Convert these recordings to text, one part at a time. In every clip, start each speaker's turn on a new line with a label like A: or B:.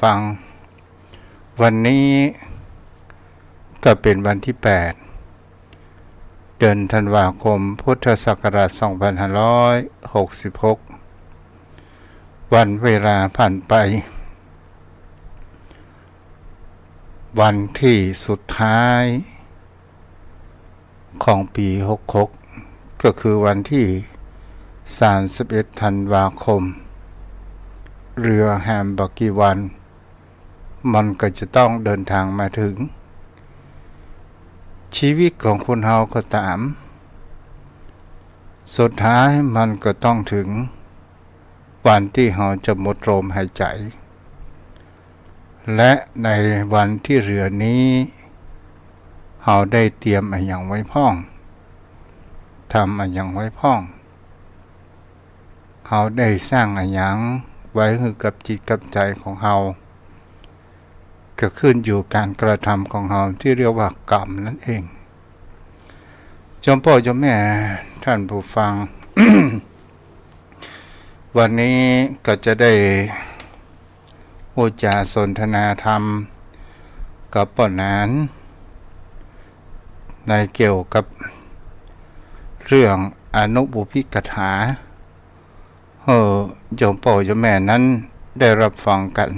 A: ฟังวันนี้ก็เป็นวันที่ 8 เดือนธันวาคมพุทธศักราช 2566 วันเวลาผ่านไปวันที่สุดท้ายของปี66ก็คือวันที่ 31 ธันวาคมเรือแฮมบักกี่วันมันก็จะต้องเดินทางมาถึงชีวิตของคนเฮาก็ตามสุดท้ายมันก็ต้องถึงวันที่เฮาจะหมดลมหายใจและในวันที่เรือนี้เฮาได้เตรียมอะไรอย่างไว้พ้องทำอะไรอย่างไว้พ้องเฮาได้สร้างอะไรอย่างไว้ให้กับจิตกับใจของเฮาก็ขึ้นอยู่การกระทำของเราที่เรียกว่ากรรมนั่นเองจอมพ่อจอมแม่ท่านผู้ฟัง วันนี้ก็จะได้พูดจาสนทนาธรรมกับป้านานในเกี่ยวกับเรื่องอนุบุพิกถาจอมพ่อจอมแม่นั้นได้รับฟังกัน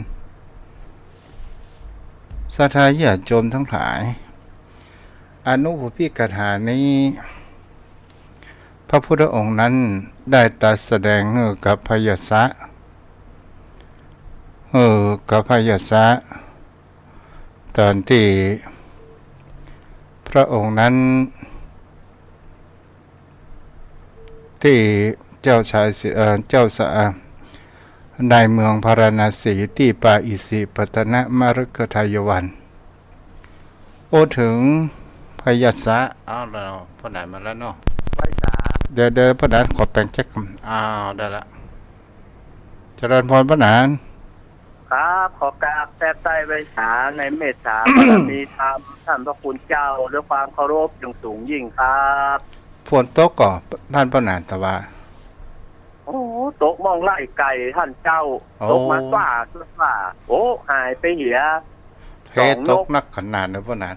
A: ศรัทธาญาติโยมทั้งหลายอนุบุพิกถานี้พระพุทธองค์นั้นได้ตรัสแสดงกับพยสะตอนที่พระองค์นั้นที่เจ้าชายในเมืองพาราณสีที่ป่าอิสิปตนมฤคทายวันถึงพยัสสะแล้วพระนานมาแล้วเนาะเดี๋ยวพระนานขอแปลงแจ็คได้ละเจริญพรพระนาน
B: ครับขอกราบแทบใต้ไว้สาในเมตตาบารมีธรรมท่านพระคุณเจ้าด้วยความเคารพอย่างสูงยิ่งครับ
A: ฝนตกก่อบ้านพระนานตะว่า
B: ตกมองไล่ไก่ท่านเจ้าตกมาว่าหายไปเหีย
A: ตกนักขนาดนะพระนาน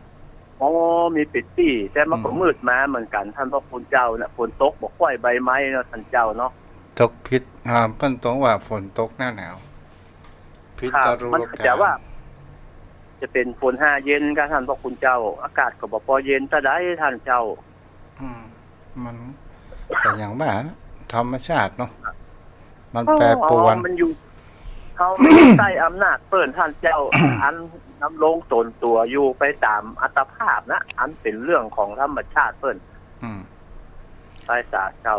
B: มีปิดตี้แต่มันก็มืดมาเหมือนกันท่านพระคุณเจ้าเนี่ยฝนตกบอกค่อยใบไม้เนาะท่านเจ้าเนาะ
A: ตกพิษเพิ่นตรงว่าฝนตกหน้าหนาว
B: พิษจะรู้จะว่าจะเป็นฝน5เย็นก็ท่านพระคุณเจ้าอากาศก็บ่พอเย็นซะได้ท่านเจ้า
A: มันก็อย่างว่านะธรรมชาติเนาะมันแปรปรวน
B: มันอยู่เขาไม่ใต้อำนาจเปิ้นท่านเจ้า อันน้ำลงตนตัวอยู่ไปตามอัตภาพนะอันเป็นเรื่องของธรรมชาติเปิ้นไว้สาเจ้า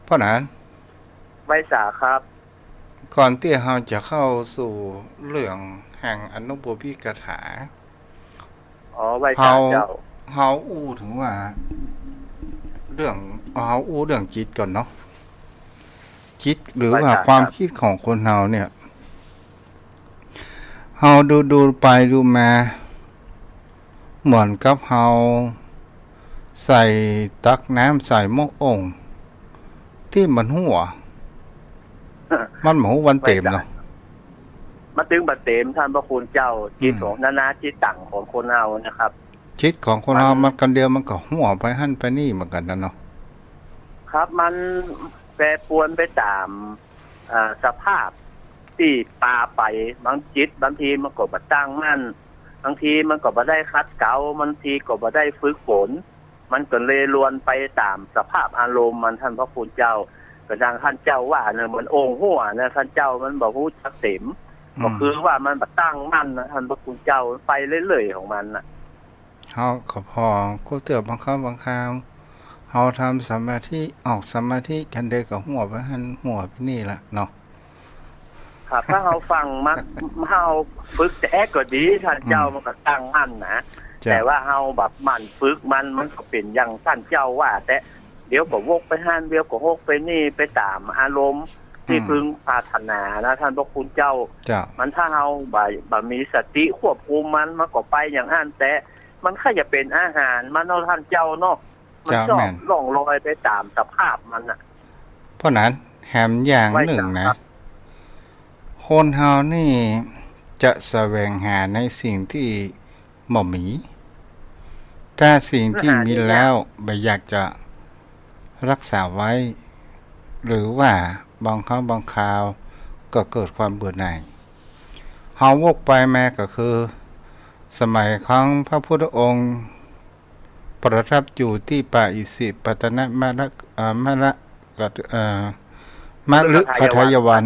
A: เพราะนั้น
B: ไว้สาครับ
A: ก่อนที่เราจะเข้าสู่เรื่องแห่งอนุบุพิกถา
B: ไว้สาเจ้า
A: เฮาอู้ถึงว่าเรื่องเรื่องจิตก่อนเนาะจิตหรือว่าความคิดของคนเฮาเนี่ยเฮาดูไปดูมาเหมือนกับเฮาใส่ตักน้ำใส่หม้อองที่มันหัวมันหมูวันเต็มเนาะ
B: มาถึงบัดเต็มท่านพระคุณเจ้าจิตของนานาจิตต่างของคนเฮานะครับ
A: จิตของคนเฮามันกันเดียวมันก็หัวไปหั่นไปนี่เหมือนกันนะเนาะ
B: ครับมันแปรปรวนไปตามสภาพที่ปาไปบางจิตบางทีมันก็บ่ตั้งมั่นบางทีมันก็บ่ได้คัดเกลาบางทีก็บ่ได้ฝึกฝนมันก็เลยลวนไปตามสภาพอารมณ์มันท่านพระคุณเจ้าก็ดังท่านเจ้าว่าเนี่ยเหมือนองค์หัวนะท่านเจ้ามันบ่ฮู้จักเต็มก็คือว่ามันบ่ตั้งมั่นนะท่านพระคุณเจ้าไปเรื่อยๆของมันน่ะ
A: เฮาก็พอก็เตือนบางครั้งบางคราวเฮาทำสมาธิออกสมาธิกันเด็กก็หัวไปหั่นหัวไปนี่ล่ะเนาะ
B: ครับถ้าเฮาฟังมันเฮาฝึกแต่ก็ดีท่านเจ้ามันก็ตั้งมั่นนะแต่ว่าเฮาแบบมันฝึกมันก็เป็นอย่างท่านเจ้าว่าแต่เดี๋ยวก็วกไปหั่นเดี๋ยวก็วกไปนี่ไปตามอารมณ์ที่พึงปรารถนานะท่านพระคุณเจ้ามันถ้าเฮาบ่มีสติควบคุมมันก็ไปอย่างนั้นแต่มันแค่จะเป็นอาหารมันเนาะท่านเจ้าเนาะมันชอบล่องลอยไปตามสภาพมันน่ะ
A: เพราะนั้นแหมอย่างหนึ่งนะค คนเฮานี่จะแสวงหาในสิ่งที่บ่มีถ้าสิ่งที่มีแล้วบ่อยากจะรักษาไว้ หรือว่าบางครั้งบางคราวก็เกิดความเบื่อหน่ายเฮาวกไปแม้ก็คือสมัยของพระพุทธองค์ประทับอยู่ที่ป่าอิสิปตนมะละมะลึคทายวัน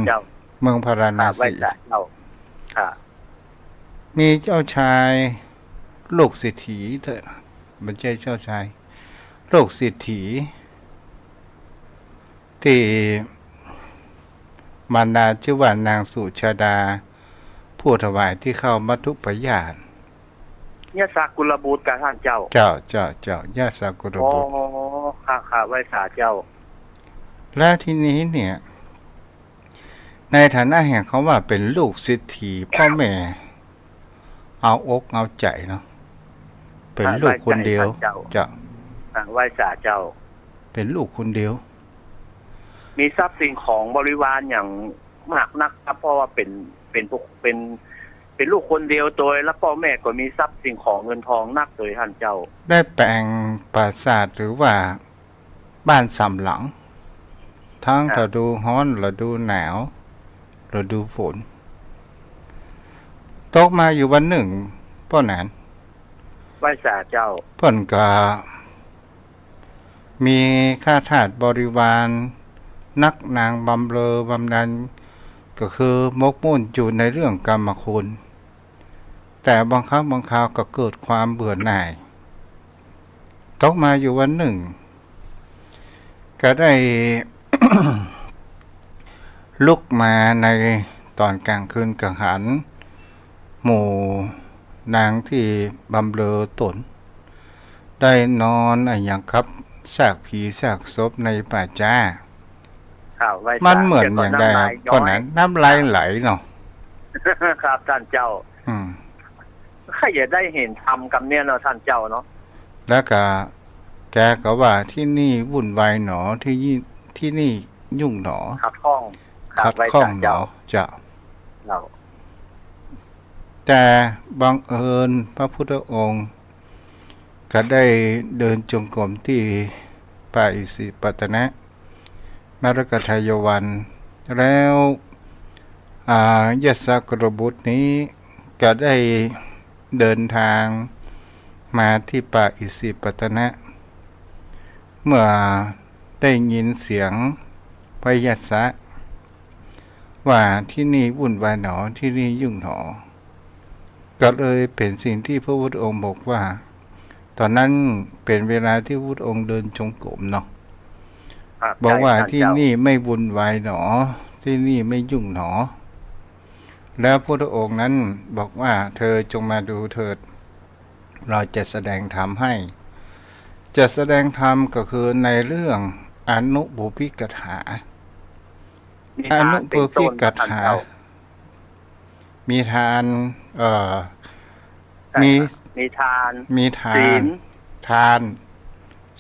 A: เมืองพาราณสีมีเจ้าชายลูกเศรษฐีเถอะไม่ใช่เจ้าชายลูกเศรษฐีที่มารดาชื่อว่านางสุชาดาผู้ถวายที่เข้ามัทุปยาน
B: ยะสักกุลบุตรกับท่านเจ้า
A: ยะสักกุลบุตร
B: ค่ะไว้สาเจ้า
A: แล้วทีนี้เนี่ยในฐานะแห่งเขาว่าเป็นลูกเศรษฐีพ่อแม่เอาอกเอาใจเนาะเป็นลูกคนเดียวเจ้า
B: ไว้สาเจ้า
A: เป็นลูกคนเดียว
B: มีทรัพย์สินของบริวารอย่างมากนักครับเพราะว่าเป็นลูกคนเดียวโดยแล้วพ่อแม่ก็มีทรัพย์สินของเงินทองนักโดยท่านเจ้า
A: ได้แปลงปราสาทหรือว่าบ้านสามหลังทั้งฤดูร้อนฤดูหนาวฤดูฝนตกมาอยู่วันหนึ่งป้อหนาน
B: ไหว้สาเจ้า
A: เพิ่นก็มีข้าทาสบริวารนักนางบำเรอบำนาญก็คือมกมุ่นอยู่ในเรื่องกรรมคุณแต่บางครั้งบางคราวก็เกิดความเบื่อหน่ายตกมาอยู่วันหนึ่งก็ได้ ลุกมาในตอนกลางคืนกังหันหมู่นางที่บำเรอตนได้นอนอย่างครับซากผีซากศพในป่าจ้ามันเหมือนอย่างใดครับเพราะนั้นน้ำลายไหลเนาะ
B: ครับท่านเจ้าใครจะได้เห็นทำกับเนี่ยเนาะท่านเจ้าเนาะ
A: แล้วก็แกก็ว่าที่นี่วุ่นวายหนอที่นี่ยุ่งหนอ
B: ขัดข้อง
A: หนอเจ้าแต่บังเอิญพระพุทธองค์ก็ได้เดินจงกรมที่ป่าอิสิปตนมฤคทายวันแล้วยะสักกุลบุตรนี้ก็ได้เดินทางมาที่ป่าอิสิปตนะเมื่อได้ยินเสียงพยัสสะว่าที่นี่วุ่นวายหนอที่นี่ยุ่งหนอก็เลยเป็นสิ่งที่พระพุทธองค์บอกว่าตอนนั้นเป็นเวลาที่พระพุทธองค์เดินจงกรมเนาะบอกว่าที่นี่ไม่วุ่นวายหนอที่นี่ไม่ยุ่งหนอแล้วพระพุทธองค์นั้นบอกว่าเธอจงมาดูเถิดเราจะแสดงธรรมให้จะแสดงธรรมก็คือในเรื่องอนุบุพิกถาอนุบุพิกถามีทาน
B: มีทาน
A: ทาน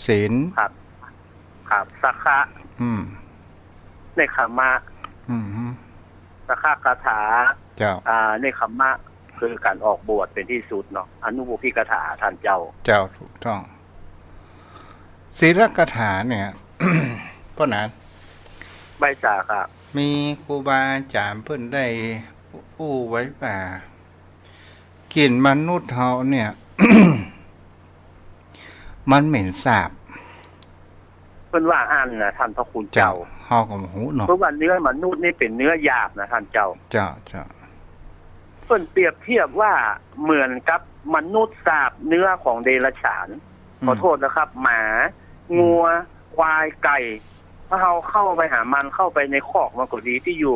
A: ศีล
B: ครับสักขะในคัมมะสักขะคาถา
A: เจ้า
B: ในคัมมะคือการออกบวชเป็นที่สุดเนาะอนุบุพิกถาท่านเจ้า
A: ถูกต้องศีลกถาเนี่ยพ่อนั้น
B: ใบสาครับ
A: มีครูบาอาจารย์เพิ่นได้อู้ไว้ว่ากลิ่นมนุษย์เฮาเนี่ย มันเหม็นสาบ
B: เพิ่นว่าอันนะท่านพระคุณเจ้า
A: เฮาก็บ่ฮู้เนาะ
B: เพราะว่าเนื้อมนุษย์นี่เป็นเนื้อหยาบนะท่านเจ้าเพิ่นเปรียบเทียบว่าเหมือนกับมนุษย์สาบเนื้อของเดรัจฉานขอโทษนะครับหมางัวควายไก่ถ้าเราเข้าไปหามันเข้าไปในคอกมันก็ดีที่อยู่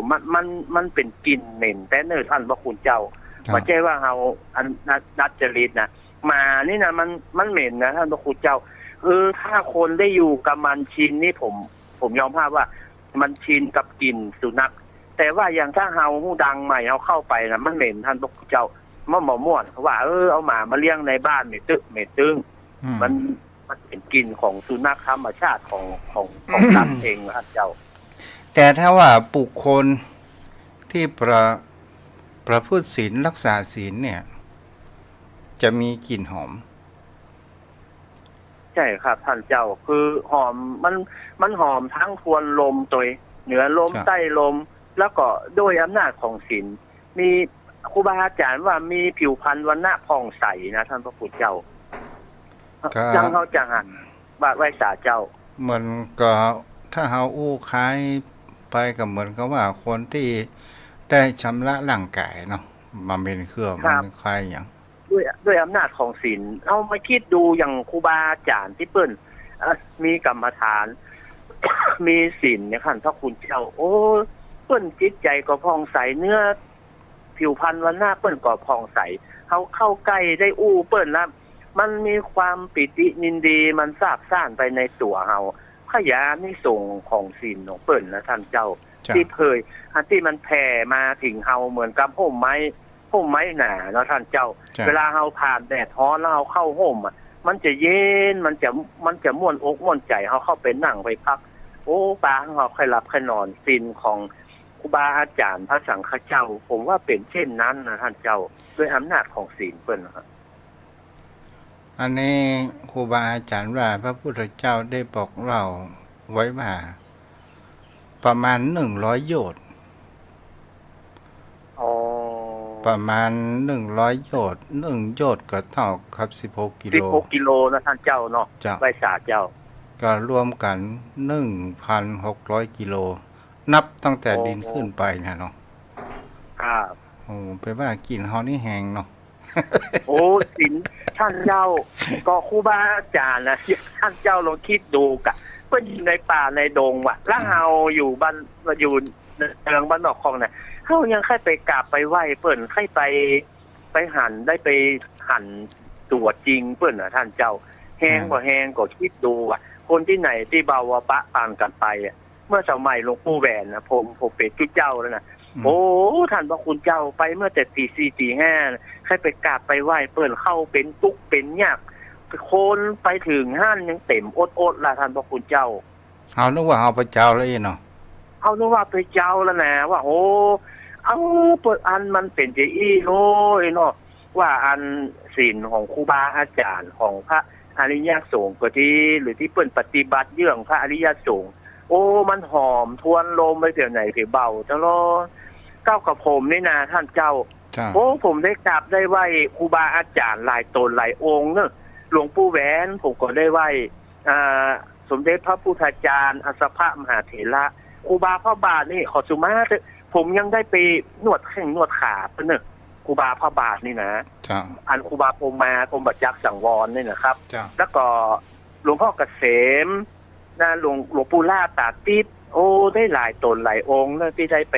B: มันเป็นกลิ่นเหม็นแต่เนื้อท่านพระคุณเจ้าไม่ใช่ว่าเราอันดัดจริตนะหมานี่นะมันเหม็นนะท่านพระคุณเจ้าถ้าคนได้อยู่กับมันชินนี่ผมยอมรับว่ามันชินกับกลิ่นสุนัขแต่ว่าอย่างถ้าเฮาหูดังใหม่เอาเข้าไปนะมันเหม็นท่านพระคุณเจ้าม่ม่วนว่าเอาหมามาเลี้ยงในบ้านเหม็นตึ้งมันเป็นกลิ่นของสุนัขธรรมชาติของสัตว์เองท่านเจ้า
A: แต่ถ้าว่าบุคคลที่ ประพฤติศีลรักษาศีลเนี่ยจะมีกลิ่นหอม
B: ใช่ครับท่านเจ้าคือหอมมันหอมทั้งทวนลมตัวเหนือลมใต้ลมแล้วก็ด้วยอำนาจของศีลมีครูบาอาจารย์ว่ามีผิวพรรณวันณะผ่องใสนะท่านพระพุทธเจ้าจังเขาจังหันบาดไว้สาเจ้า
A: เหมือนก็ถ้าเฮาอู้คล้ายไปกับเหมือนกับว่าคนที่ได้ชำระร่างกายเนาะมาเป็นเครื่องมันคล้ายอย่าง
B: ด้วยอำนาจของศีลเอามาคิดดูอย่างครูบาอาจารย์ที่เปิ้นมีกรรมฐาน มีศีลเนี่ยท่านพระคุณเจ้าโอ้เปิ้นจิตใจก็ผ่องใสเนื้อผิวพรรณวันหน้าเปิ้นก็ผ่องใสเขาเข้าใกล้ได้อู้เปิ้นแล้วมันมีความปิติยินดีมันซาบซ่านไปในตัวเฮาขยานิสงส์ของศีลของเปิ้นนะท่านเจ้าที่เผยอันที่มันแผ่มาถึงเฮาเหมือนกับห่มไม้หนาเนาะท่านเจ้าเวลาเฮาผ่านแดดร้อนแล้วเฮาเข้าห่มมันจะเย็นมันจะม่วนอกม่วนใจเฮาเข้าไปนั่งไปพักโอ้ปาเฮาค่อยหลับค่อยนอนศีลของครูบาอาจารย์พระสังฆเจ้าผมว่าเป็นเช่นนั้นนะท่านเจ้าด้วยอำนาจของศีลเปิ้นครับ
A: อันนี้ครูบาอาจารย์ว่าพระพุทธเจ้าได้บอกเราไว้ว่าประมาณ100โยชน์ประมาณ100โยชน์1โยชน์ก็เท่ากับ16กิโล
B: 16กิโลนะท่านเจ้าเนาะไว้สาเจ้า
A: ก็รวมกัน 1,600 กิโลนับตั้งแต่ดินขึ้นไปนะเนาะ
B: ครับ
A: โอ้ไปว่ากินเฮานี่แหงเนาะ
B: โอ้ศีลท่านเจ้าก็ครูบาอาจารย์นะท่านเจ้าลองคิดดูกะเพิ่นอยู่ในป่าในดงว่ะแล้วเฮาอยู่บ้านอยู่เมืองบ้านนอกคลองน่ะเฮายังค่อยไปกราบไปไหว้เปิ้นค่อยไปหั่นได้ไปหั่นตัวจริงเปิ้นน่ะท่านเจ้าแฮงก็คิดดูอ่ะคนที่ไหนที่เบาว่าปะปานกันไปเมื่อสมัยหลวงปู่แหวนนะผมเป็นจุเจ้าแล้วนะโอ้ท่านพระคุณเจ้าไปเมื่อแต่ตี 4 ตี 5ใครไปกราบไปไหว้เปิ้นเข้าเป็นทุกข์เป็นยากคนไปถึงห้านยังเต็มอดล่ะท่านพระคุณเจ้า
A: เฮานึกว่าเฮาไปเจ้าแล้วเนาะ
B: เฮานึกว่าไปเจ้าแล้วนะว่าโอ้เอาเปิดอันมันเป็นจะอี้โอ้ยเนาะว่าอันศีลของครูบาอาจารย์ของพระอริยสงฆ์ก็ที่หรือที่เปิ้นปฏิบัติเรื่องพระอริยสงฆ์โอ้มันหอมทวนลมไปเดี๋ยวไหนถึงเบาตลอดเก้ากับผมนี่นะท่านเจ้าโอ้ผมได้กราบได้ไหว้ครูบาอาจารย์หลายตนหลายองค์เนอะหลวงปู่แหวนผมก็ได้ไหว้สมเด็จพระพุทธาจารย์อัสสภมหาเถระครูบาพระบาทนี่ขอสุมาผมยังได้ไปนวดแข้งนวดขาเนอะครูบาพระบาทนี่นะอันครูบาพรหมบัจจักสังวรนี่นะครับแล้วก็หลวงพ่อเกษมนะหลวงปู่ล่าตาติดโอ้ได้หลายตนหลายองค์นะที่ได้ไป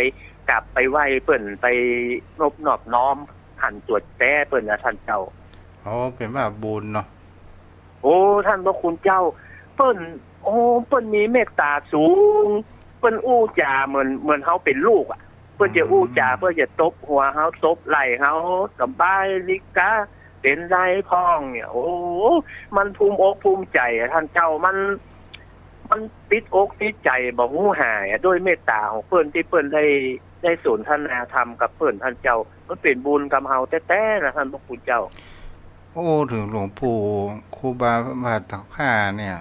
B: กลับไปไหว้เปิ้นไปนอบน้อมหันตรวจแต้เปิ้นนะท่านเจ้า
A: อ๋อเป็นว่าบุญเนาะ
B: โอ้ท่านพระคุณเจ้าเปิ้นโอ้เปิ้นมีเมตตาสูงเปิ้นอู้จาเหมือนเฮาเป็นลูกอ่ะเปิ้นจะอู้จาเปิ้นจะตบหัวเฮาตบไหล่เฮาสบายลิกะเป็นไรพ้องเนี่ยโอ้มันภูมิอกภูมิใจท่านเจ้ามันติดอกติดใจบ่ฮู้หายด้วยเมตตาของเปิ้นที่เปิ้นได้สนทนาธรรมกับเปิ้นท่านเจ้ามันเป็นบุญกับเฮาแท้ๆนะท่านพระคุณเจ้า
A: โอ้ถึงหลวงปู่ครูบาบาตักผ้าเนี่ย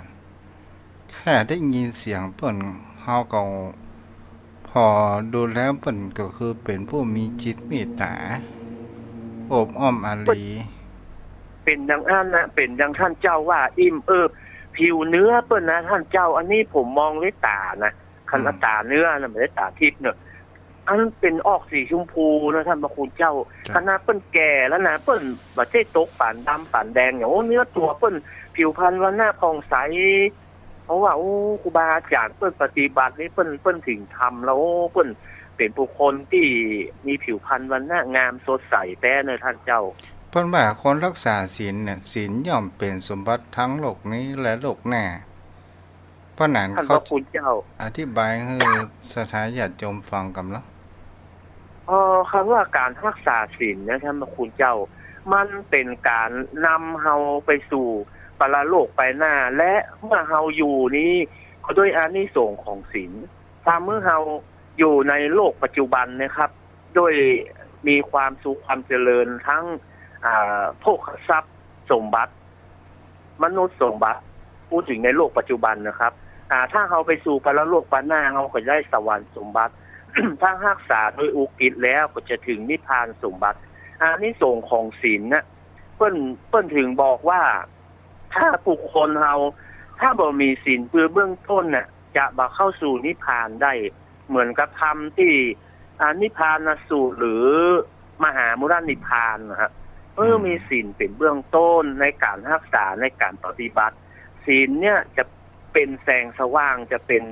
A: แค่ได้ยินเสียงเปิ้นเฮาก็พอดูแล้วเปิ้นก็คือเป็นผู้มีจิตเมตตาอบอ้อมอารี
B: เป็นดังนั้นนะเป็นดังท่านเจ้าว่าอิ่มผิวเนื้อเปิ้นนะท่านเจ้าอันนี้ผมมองด้วยตานะคันตาเนื้อนะไม่ได้ตาทิพย์เนอะอันเป็นออกสีชมพูนะท่านพระคุณเจ้าคณะเปิ้นแก่แล้วนะเปิ้นบ่ใช่ตกป่านดำป่านแดงอย่างโอ้เนื้อตัวเปิ้นผิวพรรณวันหน้าผ่องใสเพราะว่าโอ้ครูบาอาจารย์เปิ้นปฏิบัตินี่เปิ้นถึงทำแล้วเปิ้นเป็นบุคคลที่มีผิวพรรณวันหน้างามสดใสแท้เลยท่านเจ้า
A: เพิ่นว่าคนรักษาศีลเนี่ยศีลย่อมเป็นสมบัติทั้งโลกนี้และโลกหน้าเพราะนั้นเขาอธิบายให้สถาญาติโยมฟังกันเนาะ
B: คำว่าการรักษาศีลนะท่านพระคุณเจ้ามันเป็นการนำเฮาไปสู่ปรโลกไปหน้าและเมื่อเฮาอยู่นี้ก็ด้วยอานิสงส์ของศีลถ้าเมื่อเฮาอยู่ในโลกปัจจุบันนะครับด้วย มีความสุขความเจริญทั้งโภคทรัพย์สมบัติมนุษย์สมบัติพูดถึงในโลกปัจจุบันนะครับถ้าเราไปสู่ปรโลกปานหน้าเราก็ได้สวรรค์สมบัติ ถ้ารักษาโดยอุกิจแล้วก็จะถึงนิพพานสมบัตินิสงส์ของศีลนะเปิ้นถึงบอกว่าถ้าบุคคลเราถ้าบ่มีศีลเบื้องต้นน่ะจะบ่เข้าสู่นิพพานได้เหมือนกับธรรมที่นิพพานสูตรหรือมหามุรนิพพานนะฮะมีศีลเป็นเบื้องต้นในการรักษาในการปฏิบัติศีลเนี่ยจะเป็นแสงสว่างจะเป็น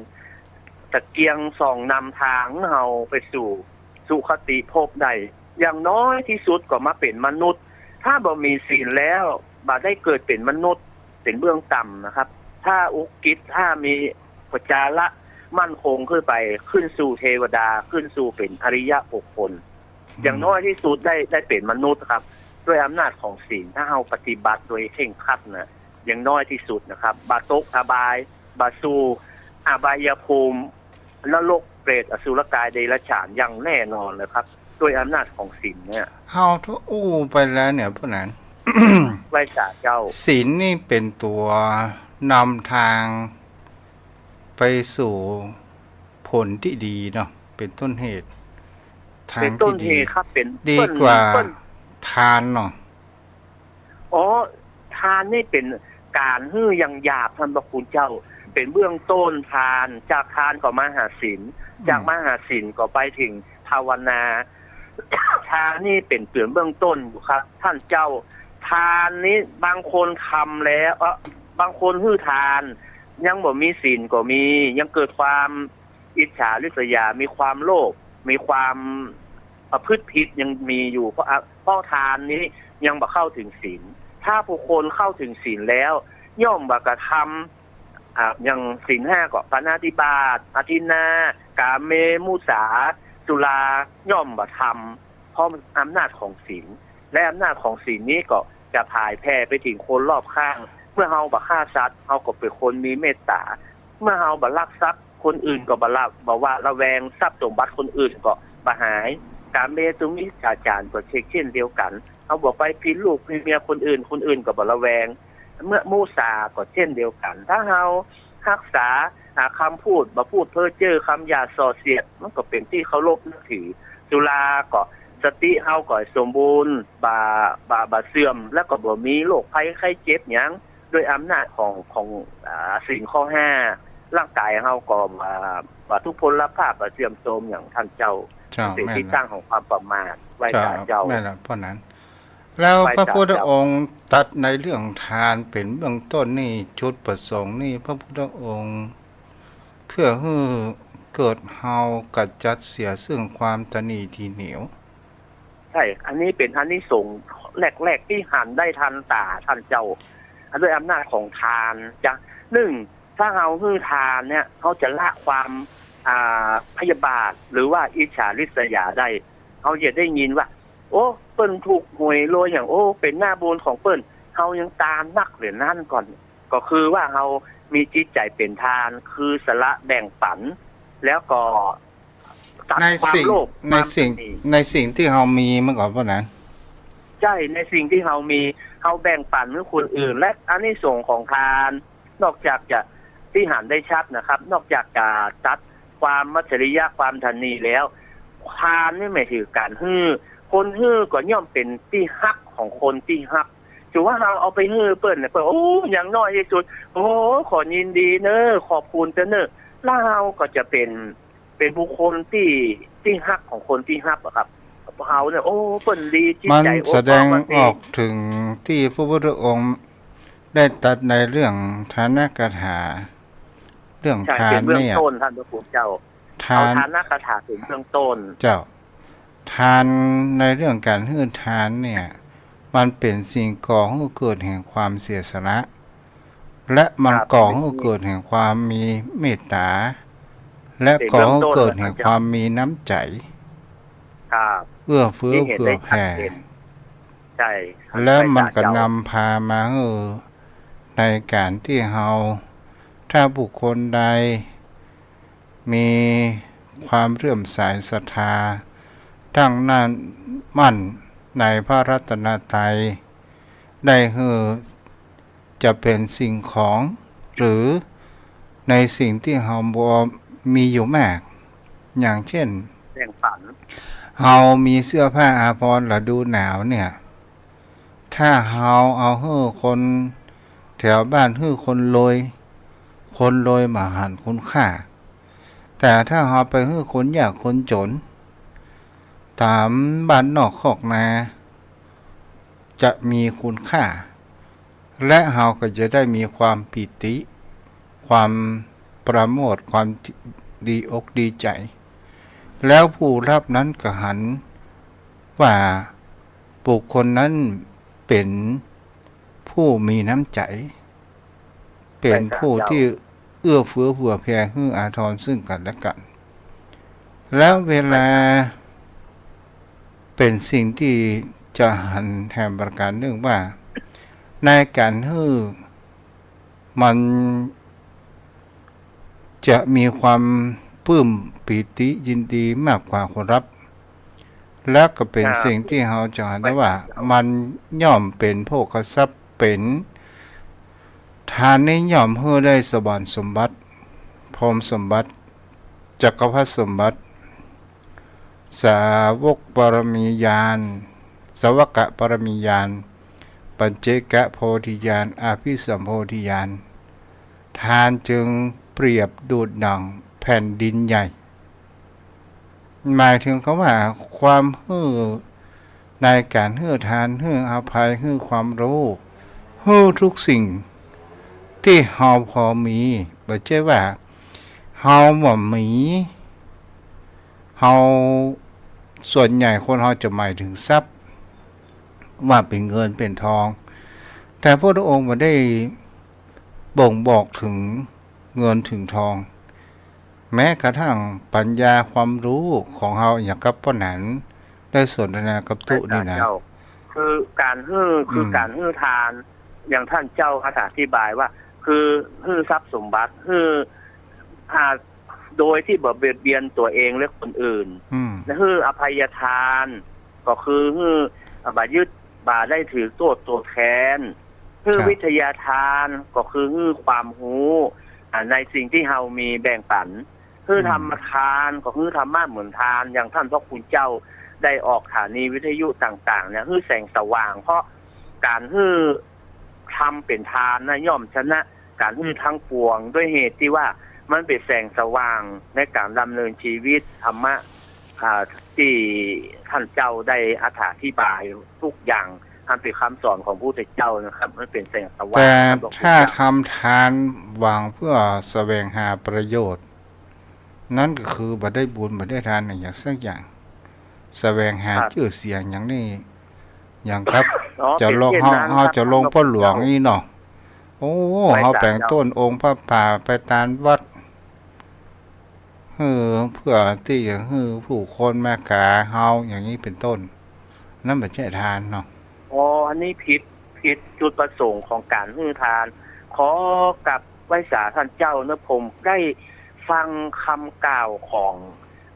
B: ตะเกียงส่องนำทางเฮาไปสู่สุคติภพได้อย่างน้อยที่สุดก็มาเป็นมนุษย์ถ้าบ่มีศีลแล้วบ่ได้เกิดเป็นมนุษย์เป็นเบื้องต่ำนะครับถ้าอุกิจถ้ามีปัจจาระมั่นคงขึ้นไปขึ้นสู่เทวดาขึ้นสู่เป็นอริยะบุคคลอย่างน้อยที่สุดได้เป็นมนุษย์ครับด้วยอำนาจของศีลถ้าเฮาปฏิบัติโดยเคร่งครัดนะอย่างน้อยที่สุดนะครับบาตกอบายบาสู่อบายภูมินรกเปรตอสุรกายเดรัจฉานอย่างแน่นอนเลยครับด้วยอำนาจของศีลเนี่ย
A: เฮาทุอู้ไปแล้วเนี่ยพวกนั้น
B: ไว้จ่าเจ้า
A: ศีลนี่เป็นตัวนำทางไปสู่ผลที่ดีเนาะเป็นต้นเหตุทางที่ดี
B: ครับเป็น
A: ดีกว่าทานเนาะ
B: ทานนี่เป็นการฮื้อยังหยาบท่านพระคุณเจ้าเป็นเบื้องต้นทานจากทานก็มหาศีลจากมหาศีลก็ไปถึงภาวนาทานนี่เป็นเบื้องต้นอยู่ครับท่านเจ้าทานนี้บางคนทำแล้วบางคนฮื้อทานยังบ่มีศีลก็มียังเกิดความอิจฉาริษยามีความโลภมีความประพฤติผิดยังมีอยู่เพราะทานนี้ยังบ่เข้าถึงศีลถ้าผู้คนเข้าถึงศีลแล้วย่อมบ่กระทำอย่างศีล5ก็ปาณาติบาตอทินนากาเมมุสาสุราย่อมบ่ทำเพราะอำนาจของศีลและอำนาจของศีลนี้ก็จะพายแพร่ไปถึงคนรอบข้างเมื่อเฮาบ่ฆ่าสัตว์เฮาก็เป็นคนมีเมตตาเมื่อเฮาบ่ลักทรัพย์คนอื่นก็บ่ว่าระแวงทรัพย์สมบัติคนอื่นก็บ่หายการเมตุมิจฉาจารก็เช่นเดียวกันเฮาบ่ไปพิลูกพิเมียคนอื่นก็บ่ระแวงเมื่อมุสาก็เช่นเดียวกันถ้าเฮารักษาคำพูดบ่พูดเพ้อเจ้อคำหยาบส่อเสียดมันก็เป็นที่เคารพนับถือสุราก็สติเฮาก็สมบูรณ์บ่เสื่อมแล้วก็บ่มีโรคภัยไข้เจ็บหยังด้วยอำนาจของศีลข้อ5ร่างกายเฮาก็บ่ทุพพลภาพบ่เสื่อมโทรมอย่างท่านเจ้าเป็นที่ตั้งของความประมาทไว้กับเจ้า
A: แม่นล่ะเพราะนั้นแล้วพระพุทธองค์ตัดในเรื่องทานเป็นเบื้องต้นนี่จุดประสงค์นี่พระพุทธองค์เพื่อให้เกิดเฮากจัดเสียซึ่งความตณีทีเหนียว
B: ใช่อันนี้เป็นอานิสงส์แรกๆที่หันได้ทันตาท่านเจ้าด้วยอำนาจของทานจะ1ถ้าเฮาฮื้อทานเนี่ยเฮาจะละความพยาบาทหรือว่าอิจฉาริษยาได้เฮาจะได้ยินว่าโอ้เปิ้นถูกหวยรวยอย่างโอ้เป็นหน้าบุญของเปิ้นเฮายังตามนักเหรียญนั่นก่อนก็คือว่าเฮามีจิตใจเป็นทานคือสละแบ่งปันแล้วก็ตัดความโลภ
A: ในสิ่งที่เฮามีเมื่อก่อนพวกนั้น
B: ใช่ในสิ่งที่เฮามีเฮาแบ่งปันให้คนอื่นและอานิสงส์ของทานนอกจากจะที่หันได้ชัดนะครับนอกจากจะตัดความมัจฉริยะความทันนีแล้วทานนี่หมายถึงการฮื้อคนฮื้อก็ย่อมเป็นที่ฮักของคนที่ฮักถือว่าเราเอาไปฮื้อเปิ้นเนี่ยเปิ้นโอ้อย่างน้อยที่สุดโอ้ขอยินดีเนอะขอบคุณเจ้าเนอะแล้วเราก็จะเป็นบุคคลที่ฮักของคนที่ฮักอะครับเฮาเนี่ยโอ้เปิ้นดีจิตใจ
A: โอ้มันแสดงออกถึงที่พระพุทธองค์ได้ตัดในเรื่องทานกถาเรื่องทานเนี่ย
B: ต้นท่านพระพุทธเจ้าทานกถาถึงเบื้องต้น
A: เจ้าทานในเรื่องการให้ทานเนี่ยมันเป็นสิ่งก่อให้เกิดแห่งความเสียสละและมันก่อให้เกิดแห่งความมีเมตตาและก่อให้เกิดแห่งความมีน้ำใจเอื้อเฟื้อเผื่อแผ่
B: ใช่
A: แล้วมันก็นำพามาในการที่เฮาถ้าบุคคลใดมีความเลื่อมใสศรัทธา ตั้งนั่นมั่นในพระรัตนตรัยได้จะเป็นสิ่งของหรือในสิ่งที่เฮาบ่มีอยู่มากอย่างเช่น
B: แบ่งปัน
A: เฮามีเสื้อผ้าอาภรณ์ฤดูหนาวเนี่ยถ้าเฮาเอาคนแถวบ้านคนรวยมาหันคุณค่าแต่ถ้าเฮาไปคนยากคนจนตามบ้านนอกคอกนาจะมีคุณค่าและเฮาก็จะได้มีความปิติความประโมทความดีอกดีใจแล้วผู้รับนั้นก็หันว่าบุคคลนั้นเป็นผู้มีน้ำใจเป็นผู้ที่เอื้อเฟื้อเผื่อแผ่อาทรซึ่งกันและกันแล้วเวลาเป็นสิ่งที่จะหันแทนประการหนึ่งว่าในการมันจะมีความปลื้มปิติยินดีมากกว่าคนรับและก็เป็นสิ่งที่เราจะเห็นได้ว่ามันย่อมเป็นโภคทรัพย์เป็นทานนี้ย่อมได้สวรรค์สมบัติพรหมสมบัติจักรพรรดิสมบัติสาวกบารมีญาณสวกะบารมีญาณปัญเจกะโพธิญาณอภิสัมโพธิญาณทานจึงเปรียบดูดดั่งแผ่นดินใหญ่หมายถึงคำว่าความในการทานอภัยความรู้ทุกสิ่งที่เฮาพอมีบ่ใช่ว่าเฮาบ่มีเฮาส่วนใหญ่คนเฮาจะหมายถึงทรัพย์ว่าเป็นเงินเป็นทองแต่พระองค์บ่ได้บ่งบอกถึงเงินถึงทองแม้กระทั่งปัญญาความรู้ของเฮาอย่างกับป้อนั้นได้สนทนากับตุนี่นะ
B: คือการการทานอย่างท่านเจ้าอธิบายว่าคือทรัพย์สมบัติโดยที่บ่เบียดเบียนตัวเองและคนอื่นและอภัยทานก็คือบ่ยึดบ่ได้ถือตัวแทนวิทยาทานก็คือความรู้ในสิ่งที่เฮามีแบ่งปันธรรมทานก็คือธรรมะเหมือนทานอย่างท่านพระคุณเจ้าได้ออกสถานีวิทยุต่างๆเนี่ยแสงสว่างเพราะการทำเป็นทานนะย่อมชนะการทั้งปวงด้วยเหตุที่ว่ามันเป็นแสงสว่างในการดำเนินชีวิตธรรมะที่ท่านเจ้าได้อธิบายทุกอย่างทำเป็นคำสอนของพระพุทธเจ้านะครับมันเป็นแสงสว่าง
A: แต่ถ้าทำทานหวังเพื่อแสวงหาประโยชน์นั่นก็คือบ่ได้บุญบ่ได้ทานอย่างสักอย่างแสวงหาชื่อเสียงอย่างนี้อย่างครับจะลงเฮาจะลงพ่อหลวงนี่เนาะโอ้เฮาแต่งต้นองค์พระป่าไปตามวัดเพื่อที่จะผู้คนมากราเฮาอย่างนี้เป็นต้นนั่นบ่ใช่ทานเนาะ
B: อันนี้ผิดจุดประสงค์ของการทานขอกับไว้สาท่านเจ้านะผมได้ฟังคำกล่าวของ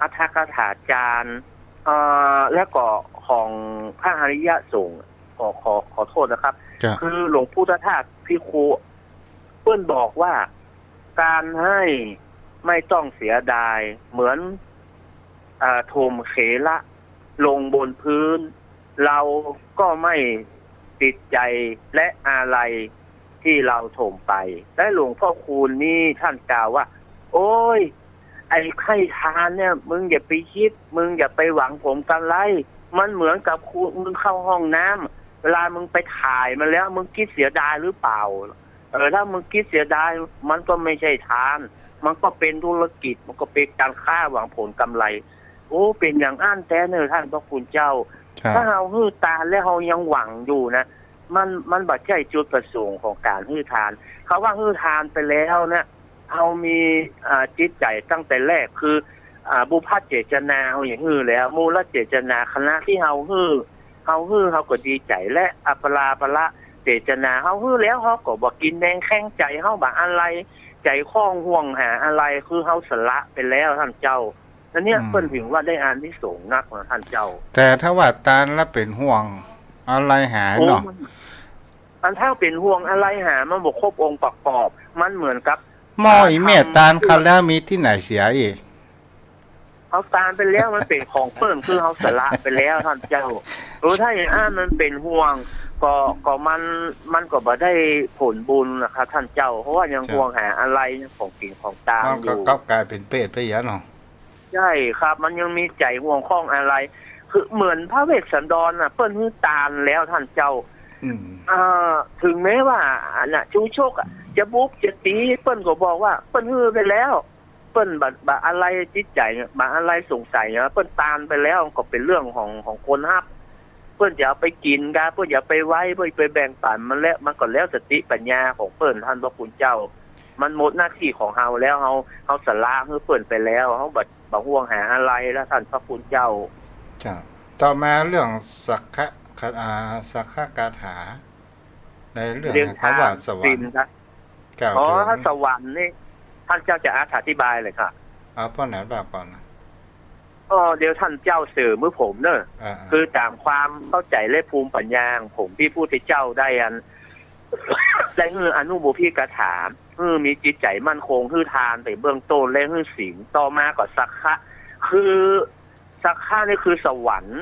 B: อัฏฐกถาจารย์และก็ของพระอริยสงฆ์ขอโทษนะครับคือหลวงพุทธทาสภิกขุเพิ่นบอกว่าการให้ไม่ต้องเสียดายเหมือนโถมเขละลงบนพื้นเราก็ไม่ติดใจและอะไรที่เราโถมไปและหลวงพ่อคูณนี่ท่านกล่าวว่าโอ้ยไอ้ให้ทานเนี่ยมึงอย่าไปคิดมึงอย่าไปหวังผลกำไรมันเหมือนกับมึงเข้าห้องน้ำเวลามึงไปถ่ายมาแล้วมึงคิดเสียดายหรือเปล่าถ้ามึงคิดเสียดายมันก็ไม่ใช่ทานมันก็เป็นธุรกิจมันก็เป็นการค้าหวังผลกำไรโอ้เป็นอย่างอั้นแท้เนอท่านพระคุณเจ้าถ้าเฮาตาแล้วเฮายังหวังอยู่นะมันบ่ใช่จุดประสงค์ของการทานเขาว่าทานไปแล้วนะเฮามีจิตใจตั้งแต่แรกคือบุพเจตนาเฮาอย่างแล้วมูลเจตนาคณะที่เฮาเฮาก็ดีใจและอัปราภละเจตนาเฮาแล้วเฮาก็บ่กินแดงแข้งใจเฮาบ่อะไรใจคล้องห่วงหาอะไรคือเฮาสละไปแล้วท่านเจ้า อันเนี้ยเพิ่นถึงว่าได้อานิสงส์นักนะท่านเจ้า
A: แต่ถ้าว่าตาลแล้วเป็นห่วงอะไรหายเนาะ
B: อันถ้าเป็นห่วงอะไรหามันบ่ครบองค์ประกอบมันเหมือนกับ
A: หม้ออีเมียตาลคันแล้วมีที่ไหนเสียอีก
B: เขาตามไปแล้วมันเป็นของเพิ่มคือเขาสละไปแล้วท่านเจ้าถ้าอย่างนั้นมันเป็นห่วงก็มันก็บ่ได้ผลบุญนะครับท่านเจ้าเพราะว่ายังห่วงหาอะไรของกินของตามอยู่
A: ก็กลายเป็นเปรตไปเยอะเนาะ
B: ใช่ครับมันยังมีใจห่วงข้องอะไรคือเหมือนพระเวสสันดรน่ะเปิ้นฮื้อตาลแล้วท่านเจ้าถึงแม้ว่าน่ะชูชกจะบุกจะตีเปิ้นก็บอกว่าเปิ้นฮื้อไปแล้วเปิ้นบะอะไรจิตใจบะอะไรสงสัยเปิ้นตาลไปแล้วก็เป็นเรื่องของคนฮับเปิ้นจะเอาไปกินกะเปิ้นอย่าไปไว้เปิ้นไปแบ่งปันมันแล้วมันก็แล้วสติปัญญาของเปิ้นท่านพระคุณเจ้ามันหมดหน้าที่ของเฮาแล้วเฮาสละฮื้อเปิ้นไปแล้วเฮาบ่ห่วงหาอะไรแล้วท่านพระคุณเจ้า
A: จ้ะต่อมาเรื่องสักขะคาถาในเรื่องคำว่าสวรรค์
B: ถ้าสวรรค์นี่ท่านเจ้าจะอธิบายเลยค่ะ
A: ป้อนไหนแบบก่อนนะ
B: เดี๋ยวท่านเจ้าสื่อมือผมเนอะคือตามความเข้าใจและภูมิปัญญาผมพี่พูดที่เจ้าได้ได้อนุโมทิกถามีจิตใจมั่นคงทานแต่เบื้องต้นและศีลต่อมาก็สักขะคือสักขะนี่คือสวรรค์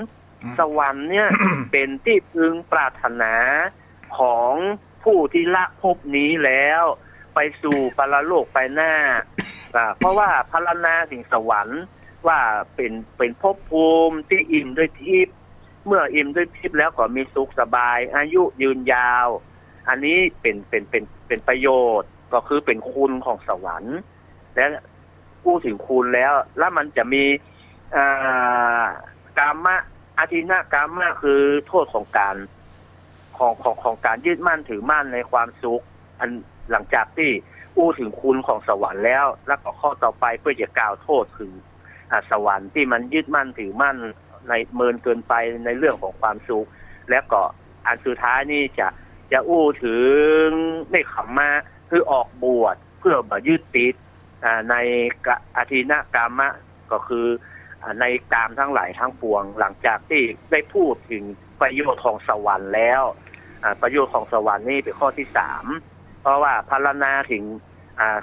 B: สวรรค์เนี่ย เป็นที่พึงปรารถนาของผู้ที่ละภพนี้แล้วไปสู่ปรโลกไปหน้าเพราะว่าพรรณนาถึงสวรรค์ว่าเป็นภพภูมิที่อิ่มด้วยทิพย์เมื่ออิ่มด้วยทิพย์แล้วก็มีสุขสบายอายุยืนยาวอันนี้เป็นประโยชน์ก็คือเป็นคุณของสวรรค์และพูดถึงคุณแล้วมันจะมีกามะอธินากามะคือโทษของการของการยึดมั่นถือมั่นในความสุขอันหลังจากที่ถึงคุณของสวรรค์แล้วก็ข้อต่อไปเพื่อจะกล่าวโทษถึงสวรรค์ที่มันยึดมั่นถือมั่นในเมินเกินไปในเรื่องของความสุขและก็อันสุดท้ายนี่จะถึงในขัมมะคือออกบวชเพื่อมายึดติดในอธินากามะก็คือในกามทั้งหลายทั้งปวงหลังจากที่ได้พูดถึงประโยชน์ของสวรรค์แล้วประโยชน์ของสวรรค์นี่เป็นข้อที่3เพราะว่าพรรณนาถึง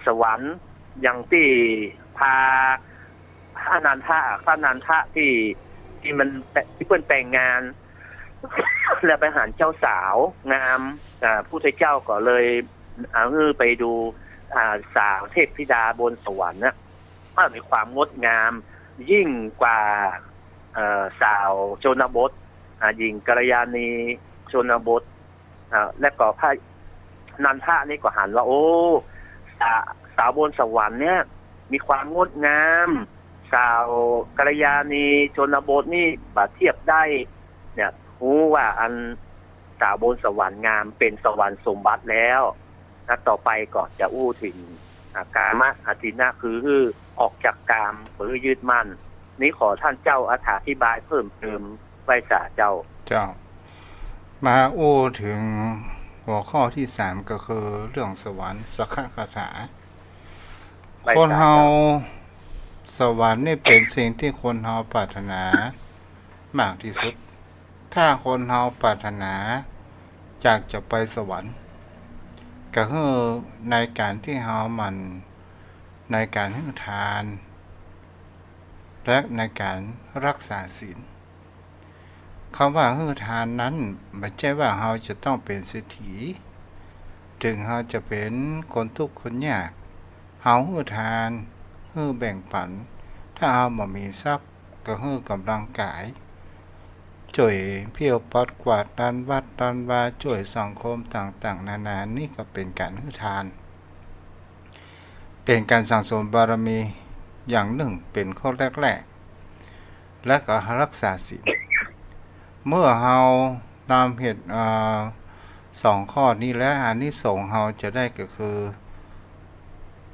B: สวรรค์อย่างที่พาพระนันทะที่มันที่เพิ่นแต่งงานแล้วไปหาเจ้าสาวงามผู้เจ้าก็เลยไปดูสาวเทพธิดาบนสวรรค์นะว่ามีความงดงามยิ่งกว่าสาวชนบทหญิงกัลยาณีชนบทและก็พระนันทะนี่ก็หันว่าสาวบนสวรรค์เนี่ยมีความงดงามสาวกัลยาณีชนบทนี่เทียบได้เนี่ยรู้ว่าอันสาวบนสวรรค์งามเป็นสวรรค์สมบัติแล้วต่อไปก็จะถึงกามะอธินะคือออกจากกามหรือยึดมั่นนี้ขอท่านเจ้าอธิบายเพิ่มเติมไว้สาเจ้า
A: มาถึงหัวข้อที่3ก็คือเรื่องสวรรค์สักขะคาถาคนเฮาสวรรค์นี่เป็นสิ่งที่คนเฮาปรารถนามากที่สุดถ้าคนเฮาปรารถนาอยากจะไปสวรรค์ก็คือในการที่เฮามันในการให้ทานและในการรักษาศีลคำว่าให้ทานนั้นไม่ใช่ว่าเฮาจะต้องเป็นเศรษฐีถึงเฮาจะเป็นคนทุกข์คนยากเฮาให้ทานให้แบ่งปันถ้าเฮาบ่มีทรัพย์ก็ให้กำลังกายช่วยเพียวปัดกวาดดันวัดดันวาช่วยสังคมต่างๆนานานี่ก็เป็นการให้ทานเป็นการสั่งสมบารมีอย่างหนึ่งเป็นข้อแรกๆและก็รักษาศีลเมื่อเฮานำเหตุ2ข้อนี้แล้วอานิสงส์เฮาจะได้ก็คือ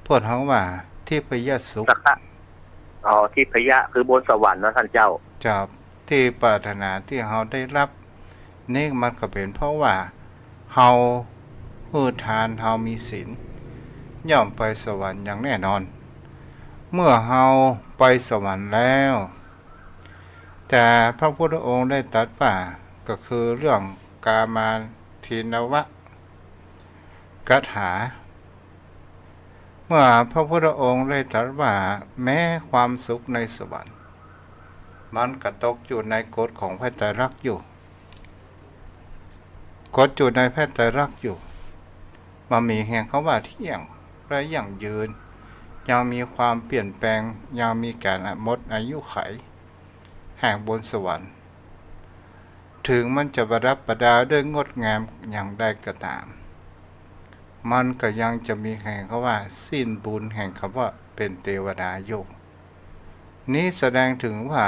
A: พูดเฮาว่าที่พยสุข
B: ที่พยะคือบนสวรรค์นะท่านเจ้า
A: ที่ปรารถนาที่เฮาได้รับนี่มันก็เป็นเพราะว่าเฮาให้ทานเฮามีศีลย่อมไปสวรรค์อย่างแน่นอน เมื่อเฮาไปสวรรค์แล้วแต่พระพุทธองค์ได้ตรัสว่าก็คือเรื่องกามาทินวะกถาเมื่อพระพุทธองค์ได้ตรัสว่าแม้ความสุขในสวรรค์มันกระตกอยู่ในกฎของพระไตรลักษณ์อยู่กฎอยู่ในพระไตรลักษณ์อยู่มันมีแห่งเขาว่าเที่ยงและยั่งยืนยังมีความเปลี่ยนแปลงยังมีการหมดอายุไขแห่งบนสวรรค์ถึงมันจะประดับประดาด้วยงดงามอย่างใดก็ตามมันก็ยังจะมีแห่งเขาว่าสิ้นบุญแห่งคำว่าเป็นเทวดาอยู่นี้แสดงถึงว่า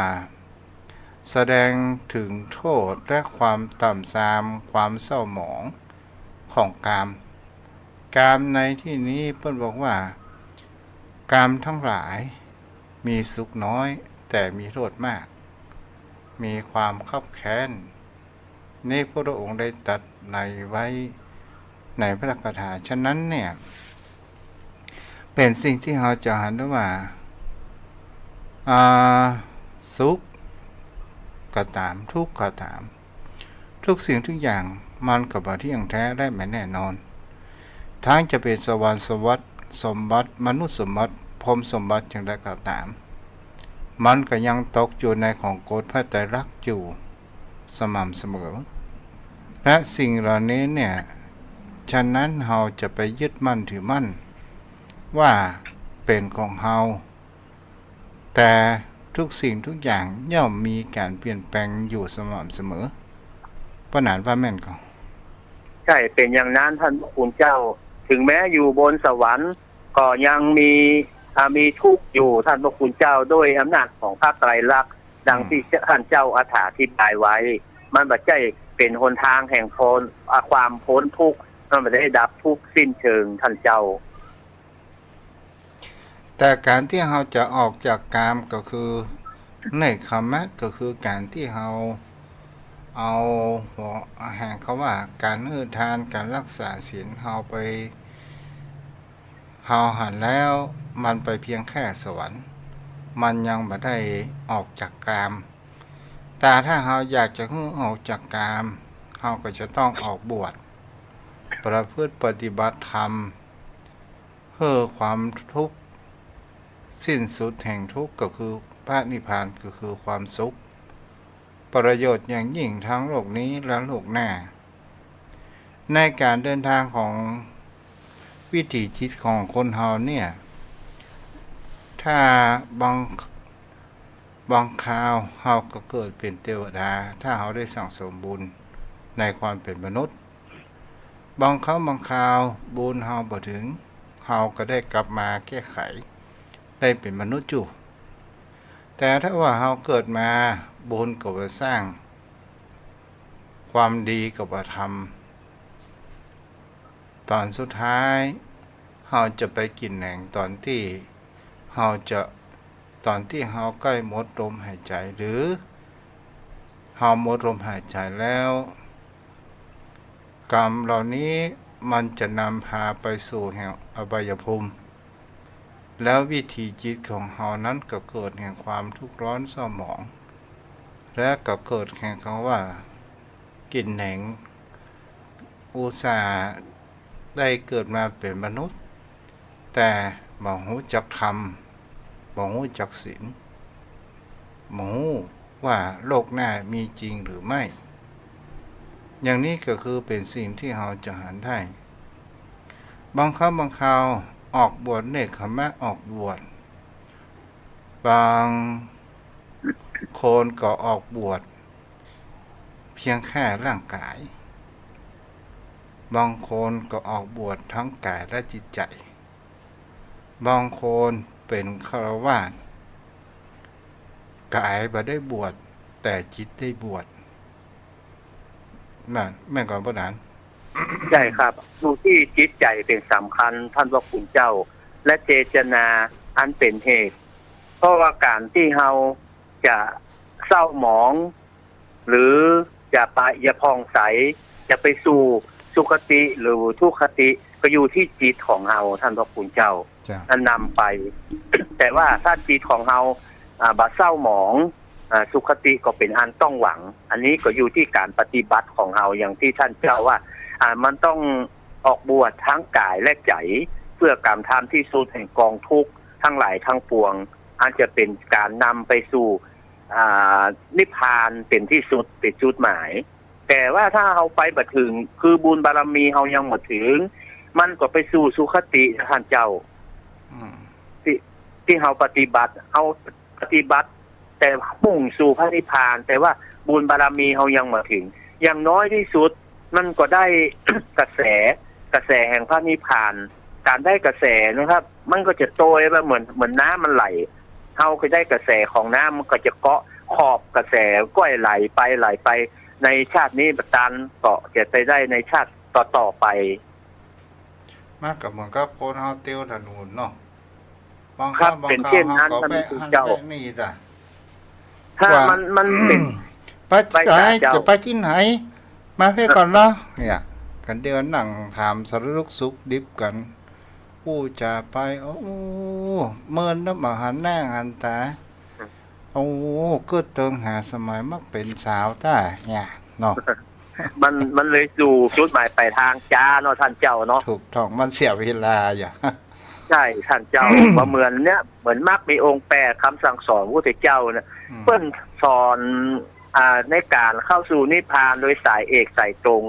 A: แสดงถึงโทษและความต่ำทรามความเศร้าหมองของกามในที่นี้เพิ่นบอกว่ากามทั้งหลายมีสุขน้อยแต่มีโทษมากมีความคับแค้นนี่พระองค์ได้ตรัสในไว้ในพระคาถาฉะนั้นเนี่ยเป็นสิ่งที่เราจะเห็นได้ว่าสุขก็ตามทุกข์ก็ตามทุกสิ่งทุกอย่างมันก็บ่เที่ยงแท้ได้ไม่แน่นอนทั้งจะเป็นสวรรค์สมบัติมนุษย์สมบัติพรหมสมบัติอย่างใดก็ตามมันก็ยังตกอยู่ในของกฎพระไตรลักษณ์อยู่สม่ำเสมอและสิ่งเหล่านี้เนี่ยฉะนั้นเราจะไปยึดมั่นถือมั่นว่าเป็นของเราแต่ทุกสิ่งทุกอย่างย่อมมีการเปลี่ยนแปลงอยู่สม่ำเสมอปนานว่าแม่นก็
B: ใช่เป็นอย่างนั้นท่านพระคุณเจ้าถึงแม้อยู่บนสวรรค์ก็ยังมีทุกข์อยู่ท่านพระคุณเจ้าด้วยอำนาจของพระไตรลักษณ์ดังที่ท่านเจ้าอธิบายไว้มันบ่ใช่เป็นหนทางแห่งความพ้นทุกข์มันไม่ได้ดับทุกข์สิ้นเชิงท่านเจ้า
A: แต่การที่เราจะออกจากกามก็คือในคำะก็คือการที่เราเอาหัวแห่งเขาว่าการทานการรักษาศีลเราไปเราหันแล้วมันไปเพียงแค่สวรรค์มันยังไม่ได้ออกจากกามแต่ถ้าเราอยากจะออกจากกามเราก็จะต้องออกบวชประพฤติปฏิบัติธรรมเพื่อความทุกข์สิ้นสุดแห่งทุกข์ก็คือพระนิพพานก็คือความสุขประโยชน์อย่างยิ่งทั้งโลกนี้และโลกหน้าในการเดินทางของวิถีชีวิตของคนเฮาเนี่ยถ้าบางคราวเฮาก็เกิดเป็นเทวดาถ้าเฮาได้สั่งสมบุญในความเป็นมนุษย์บางคราวบุญเฮาบ่ถึงเฮาก็ได้กลับมาแก้ไขได้เป็นมนุษย์อยู่แต่ถ้าว่าเฮาเกิดมาบุญก็บ่สร้างความดีก็บ่ทำตอนสุดท้ายเฮาจะไปกินแหน่งตอนที่เฮาใกล้หมดลมหายใจหรือเฮาหมดลมหายใจแล้วกรรมเหล่านี้มันจะนำพาไปสู่แห่งอบายภูมิแล้ววิถีจิตของเฮานั้นก็เกิดแห่งความทุกข์ร้อนเศร้าหมองและก็เกิดแห่งคำว่ากินแหน่งอุตส่าห์ได้เกิดมาเป็นมนุษย์แต่บ่รู้จักธรรมบ่รู้จักศีลบ่รู้ว่าโลกหน้ามีจริงหรือไม่อย่างนี้ก็คือเป็นสิ่งที่เราจะหาได้บางคราวออกบวชเนกขมะออกบวชบางคนก็ออกบวชเพียงแค่ร่างกายบางคนก็ออกบวชทั้งกายและจิตใจบางคนเป็นฆราวาสกายบ่ได้บวชแต่จิตได้บวชแม่ก่อนพ่อหนาน
B: ใช่ครับดูที่จิตใจเป็นสำคัญท่านพระคุณเจ้าและเจตนาอันเป็นเหตุเพราะว่าการที่เราจะเศร้าหมองหรือจะไปอย่าพองใสจะไปสู่สุคติหรือทุคติ ก็อยู่ที่จิตของเราท่านพระคุณเจ้า
A: จ้ะ
B: อันนำไป แต่ว่าถ้าจิตของเราบ่เศร้าหมองสุขติก็เป็นอันต้องหวัง อันนี้ก็อยู่ที่การปฏิบัติของเราอย่างที่ท่านเจ้าว่ามันต้องออกบวชทั้งกายและใจเพื่อการทำที่สุดแห่งกองทุกข์ทั้งหลายทั้งปวงอันจะเป็นการนำไปสู่นิพพานเป็นที่สุดเป็นจุดหมาย แต่ว่าถ้าเราไปบ่ถึงคือบุญบารมีเรายังบ่ถึงมันก็ไปสู่สุคติท่านเจ้าที่เราปฏิบัติแต่มุ่งสู่พระนิพพาน แต่ว่าบุญบารมีเรายังบ่ถึงอย่างน้อยที่สุดมันก็ได้ กระแสแห่งพระนิพพานการได้กระแสนะครับ มันก็จะโตยแบบเหมือนน้ำมันไหลเฮาก็ได้กระแสของน้ำมันก็จะเกาะขอบกระแสก้อยไหลไปในชาตินี้บัดตันก็จะไปได้ในชาติต่อไป
A: มากกับเหมือนกับคนเฮาเตียวถนนเนาะบางค
B: ครั
A: รั้
B: บ
A: งบาง
B: เป็น
A: ครา
B: เช่
A: วน
B: นั้น
A: เฮาก็
B: ท่าน
A: ไป
B: ผู้
A: หัน
B: เจ้า
A: ไปนี่จ้ะ
B: ถ้ามันเป็น
A: ไปไหนจะไปที่ไหนมาเพื่อก่อนเนาะเนี่ยกันเดือนนั่งถามสารทุกข์สุขดิบกันผู้จะไปโอ้เมินน้ำมาหันหน้าหันตาโอ้ก็เติงหาสมัยมักเป็นสาวต้าเนี่ยเนาะ
B: มันเลยสู่จุดหมายปลายทางจ้าเนาะท่านเจ้าเนาะ
A: ถูกต้องมันเสียเวลาอย่า
B: ใช่ท่านเจ้า บ่เหมือนเนี้ยเหมือนมักมีองค์แปรคำสั่งสอนพระพุทธเจ้าเนี่ยเพิ่นสอนในการเข้าสู่นิพพานโดยสายเอกสายตรง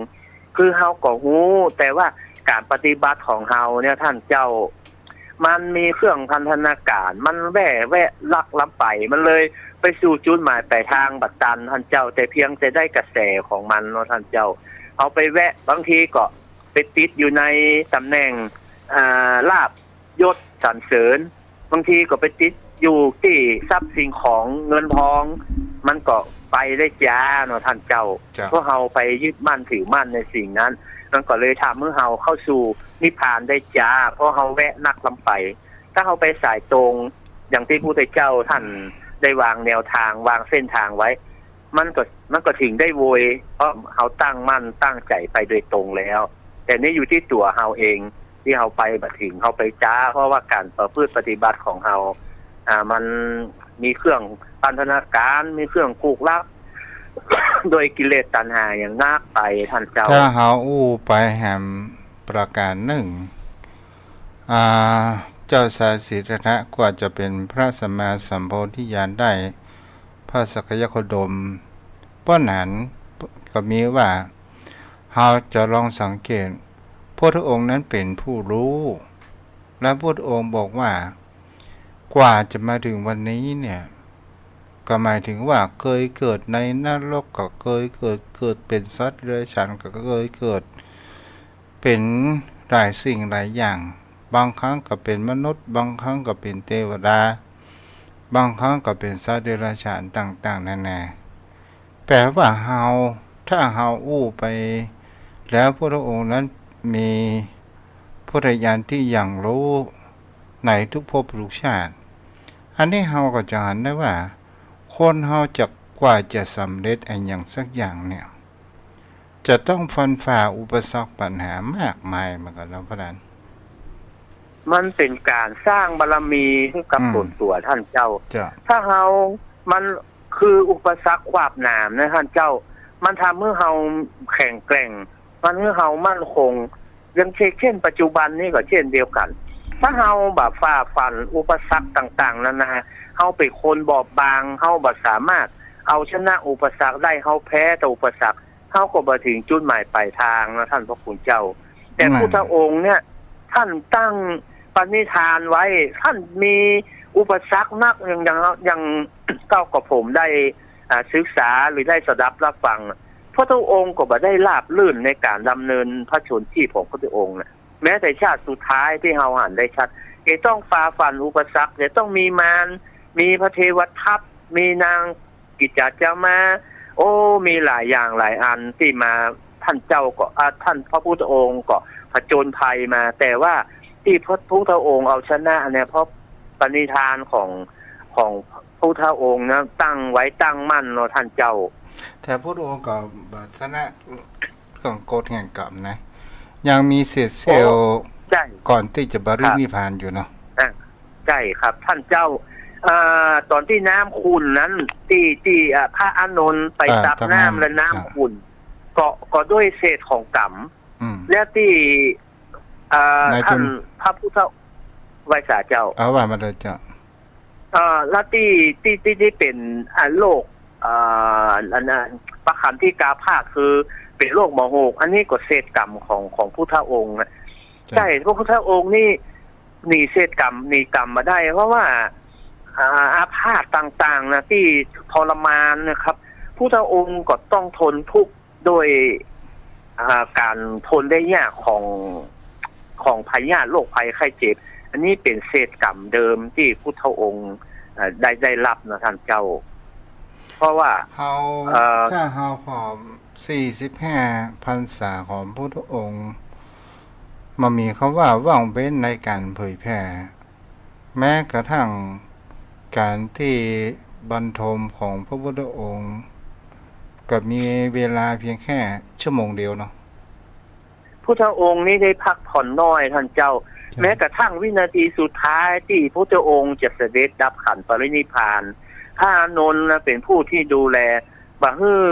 B: คือเฮาก็ฮู้แต่ว่าการปฏิบัติของเฮาเนี่ยท่านเจ้ามันมีเครื่องพันธนาการมันแว่ลักล้ำไปมันเลยไปสู่จุดหมายปลายทางบัดตันท่านเจ้าแต่เพียงจะได้กระแสของมันเนาะท่านเจ้าเอาไปแวะบางทีก็ไปติดอยู่ในตำแหน่งลาภยศสรรเสริญบางทีก็ไปติดอยู่ที่ทรัพย์สิ่งของเงินทองมันก็ไปได้จ้าเนาะท่านเจ้าเพราะเฮาไปยึดมั่นถือมั่นในสิ่งนั้นมันก็เลยทำให้เฮาเข้าสู่นิพพานได้จ้าเพราะเฮาแวะนักลำไปถ้าเฮาไปสายตรงอย่างที่พระพุทธเจ้าท่านได้วางแนวทางวางเส้นทางไว้มันก็ถึงได้โวยเพราะเฮาตั้งมั่นตั้งใจไปโดยตรงแล้วแต่นี่อยู่ที่ตัวเฮาเองที่เฮาไปบัดถึงเฮาไปจ้าเพราะว่าการประพฤติปฏิบัติของเฮามันมีเครื่องพันธนาการมีเครื่องผูกลัก โดยกิเลสตัณหาอย่างนักไปท่านเจ้า
A: ถ้าเฮาอู้ไปแหมประการหนึ่งเจ้าสาสิทธัตถะกว่าจะเป็นพระสัมมาสัมโพธิญาณได้พระสักยโคดมป้อนนั้นก็มีว่าเฮาจะลองสังเกตพระองค์นั้นเป็นผู้รู้และพระองค์บอกว่ากว่าจะมาถึงวันนี้เนี่ยก็หมายถึงว่าเคยเกิดในนรกก็เคยเกิดเป็นสัตว์เลื้อยคลานก็เคยเกิดเป็นหลายสิ่งหลายอย่างบางครั้งก็เป็นมนุษย์บางครั้งก็เป็นเทวดาบางครั้งก็เป็นสัตว์เลื้อยคลานต่างๆนานาแปลว่าเฮาถ้าเฮาอู้ไปแล้วพระองค์นั้นมีพุทธญาณที่อย่างรู้ในทุกภพทุกชาติอันนี้เฮาก็จะเห็นได้ว่าคนเฮาจะกว่าจะสำเร็จอันอย่างสักอย่างเนี่ยจะต้องฟันฝ่าอุปสรรคปัญหามากมายเหมือนกันแล้วพระนัน
B: มันเป็นการสร้างบารมีให้กับตนตัวท่านเจ้าถ้าเฮามันคืออุปสรรคความหนามนะท่านเจ้ามันทำให้เฮาแข็งแกร่งมันให้เฮามั่นคงอย่างเช่นปัจจุบันนี้ก็เช่นเดียวกันถ้าเฮาแบบฝ่าฟันอุปสรรคต่างๆนั้นนะเฮาเป็นคนบอบบางเฮาบ่สามารถเอาชนะอุปสรรคได้เฮาแพ้ต่ออุปสรรคเฮาก็บ่ถึงจุดหมายปลายทางนะท่านพระคุณเจ้าแต่พุทธองค์เนี่ยท่านตั้งปณิธานไว้ท่านมีอุปสรรคนักอย่างเก้ากับผมได้ศึกษาหรือได้สดับรับฟังพระองค์ก็บ่ได้ราบรื่นในการดำเนินพระชนชีพของพระองค์นะแม้แต่ชาติสุดท้ายที่เฮาหันได้ชัดจะต้องฝ่าฟันอุปสรรคจะต้องมีมารมีพระเทวทัพมีนางกิจจามาโอ้มีหลายอย่างหลายอันที่มาท่านเจ้าก็ท่านพระพุทธองค์ก็ผจญภัยมาแต่ว่าที่พระพุทธองค์เอาชนะเนี่ยเพราะปณิธานของพระพุทธองค์นะตั้งไว้ตั้งมั่นเนาะท่านเจ้า
A: แต่พระองค์ก็ชนะของกฎแห่งกรรมนะ ยังมีเศษเซลล์
B: ใช่
A: ก่อนที่จะบรินิพพานอยู่เนาะ
B: ใช่ครับ ท่านเจ้าตอนที่น้ำขุ่นนั้นที่พระอานนท์ไปตักน้ำและน้ำขุ่นก็ด้วยเศษของกรรมและที่ท่านพระพุทธไวยสาเจ้า
A: ว่ามาเลยเจ้า
B: แล้วที่เป็นโรคอันนั้นประคันที่กาภาคคือเป็นโรคหมอโหกอันนี้ก็เศษกรรมของพุทธองค์ใช่พระพุทธองค์นี่หนีเศษกรรมหนีกรรมมาได้เพราะว่าอาพาธต่างๆนะที่ทรมานนะครับพุทธองค์ก็ต้องทนทุกข์โดยการทนได้ยากของพยาธิโรคภัยไข้เจ็บอันนี้เป็นเศษกรรมเดิมที่พุทธองค์ได้รับนะท่านเจ้าเพราะว่า
A: ถ้าเฮาพอ45พรรษาของพุทธองค์มันมีคำว่าว่างเว้นในการเผยแพร่แม้กระทั่งการที่บรรทมของพระพุทธองค์ก็มีเวลาเพียงแค่ชั่วโมงเดียวเนาะ
B: พุทธองค์นี้ได้พักผ่อนน้อยท่านเจ้าแม้กระทั่งวินาทีสุดท้ายที่พุทธองค์จะเสด็จดับขันธ์ปรินิพพานพระอานนท์เป็นผู้ที่ดูแลบ่ฮื้อ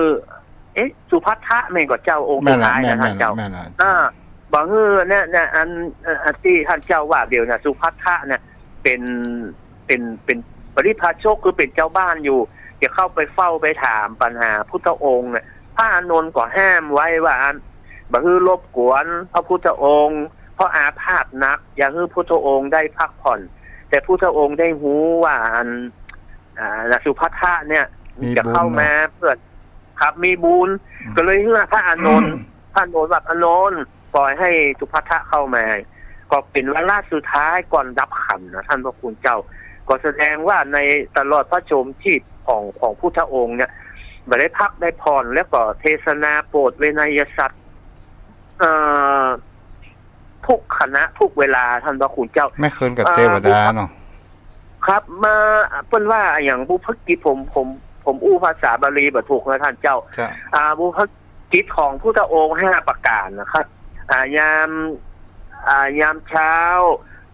B: สุภัททะแม่นก็เจ้าองค์สุดท้ายนะท่านเจ้าบ่ฮื้อเนี่ยอันที่ท่านเจ้าว่าเดียวนะสุภัททะเนี่ยเป็นปริพาชกคือเป็นเจ้าบ้านอยู่จะเข้าไปเฝ้าไปถามปัญหาพุทธองค์เนี่ยพระอานนท์ก็ห้ามไว้ว่าบ่ฮื้อรบกวนพระพุทธองค์เพราะอาพาธนักอย่าให้พุทธองค์ได้พักผ่อนแต่พุทธองค์ได้หูว่าสุภัททะเนี่ยจะเข้ามาเพื่อครับมีบุญก็เลยเฮือพระอานนท์แบบอานนท์ปล่อยให้สุภัททะเข้ามาก็เป็นวาระสุดท้ายก่อนดับขันธ์นะท่านพระคุณเจ้าก็แสดงว่าในตลอดพระชมชีพของพุทธองค์เนี่ยบ่ได้พักได้ผ่อนแล้วก็เทศนาโปรดเวนยสัตว์ทุกคณะทุกเวลาท่านพระคุณเจ้า
A: ไม่คืนกับเทวดาเนาะ
B: ครับมาเปิ้นว่าอย่างบุพกิจผมอู้ภาษาบาลีบ่ถูกนะท่านเจ้าบุพกิจของพุทธองค์5ประการนะครับยามเช้า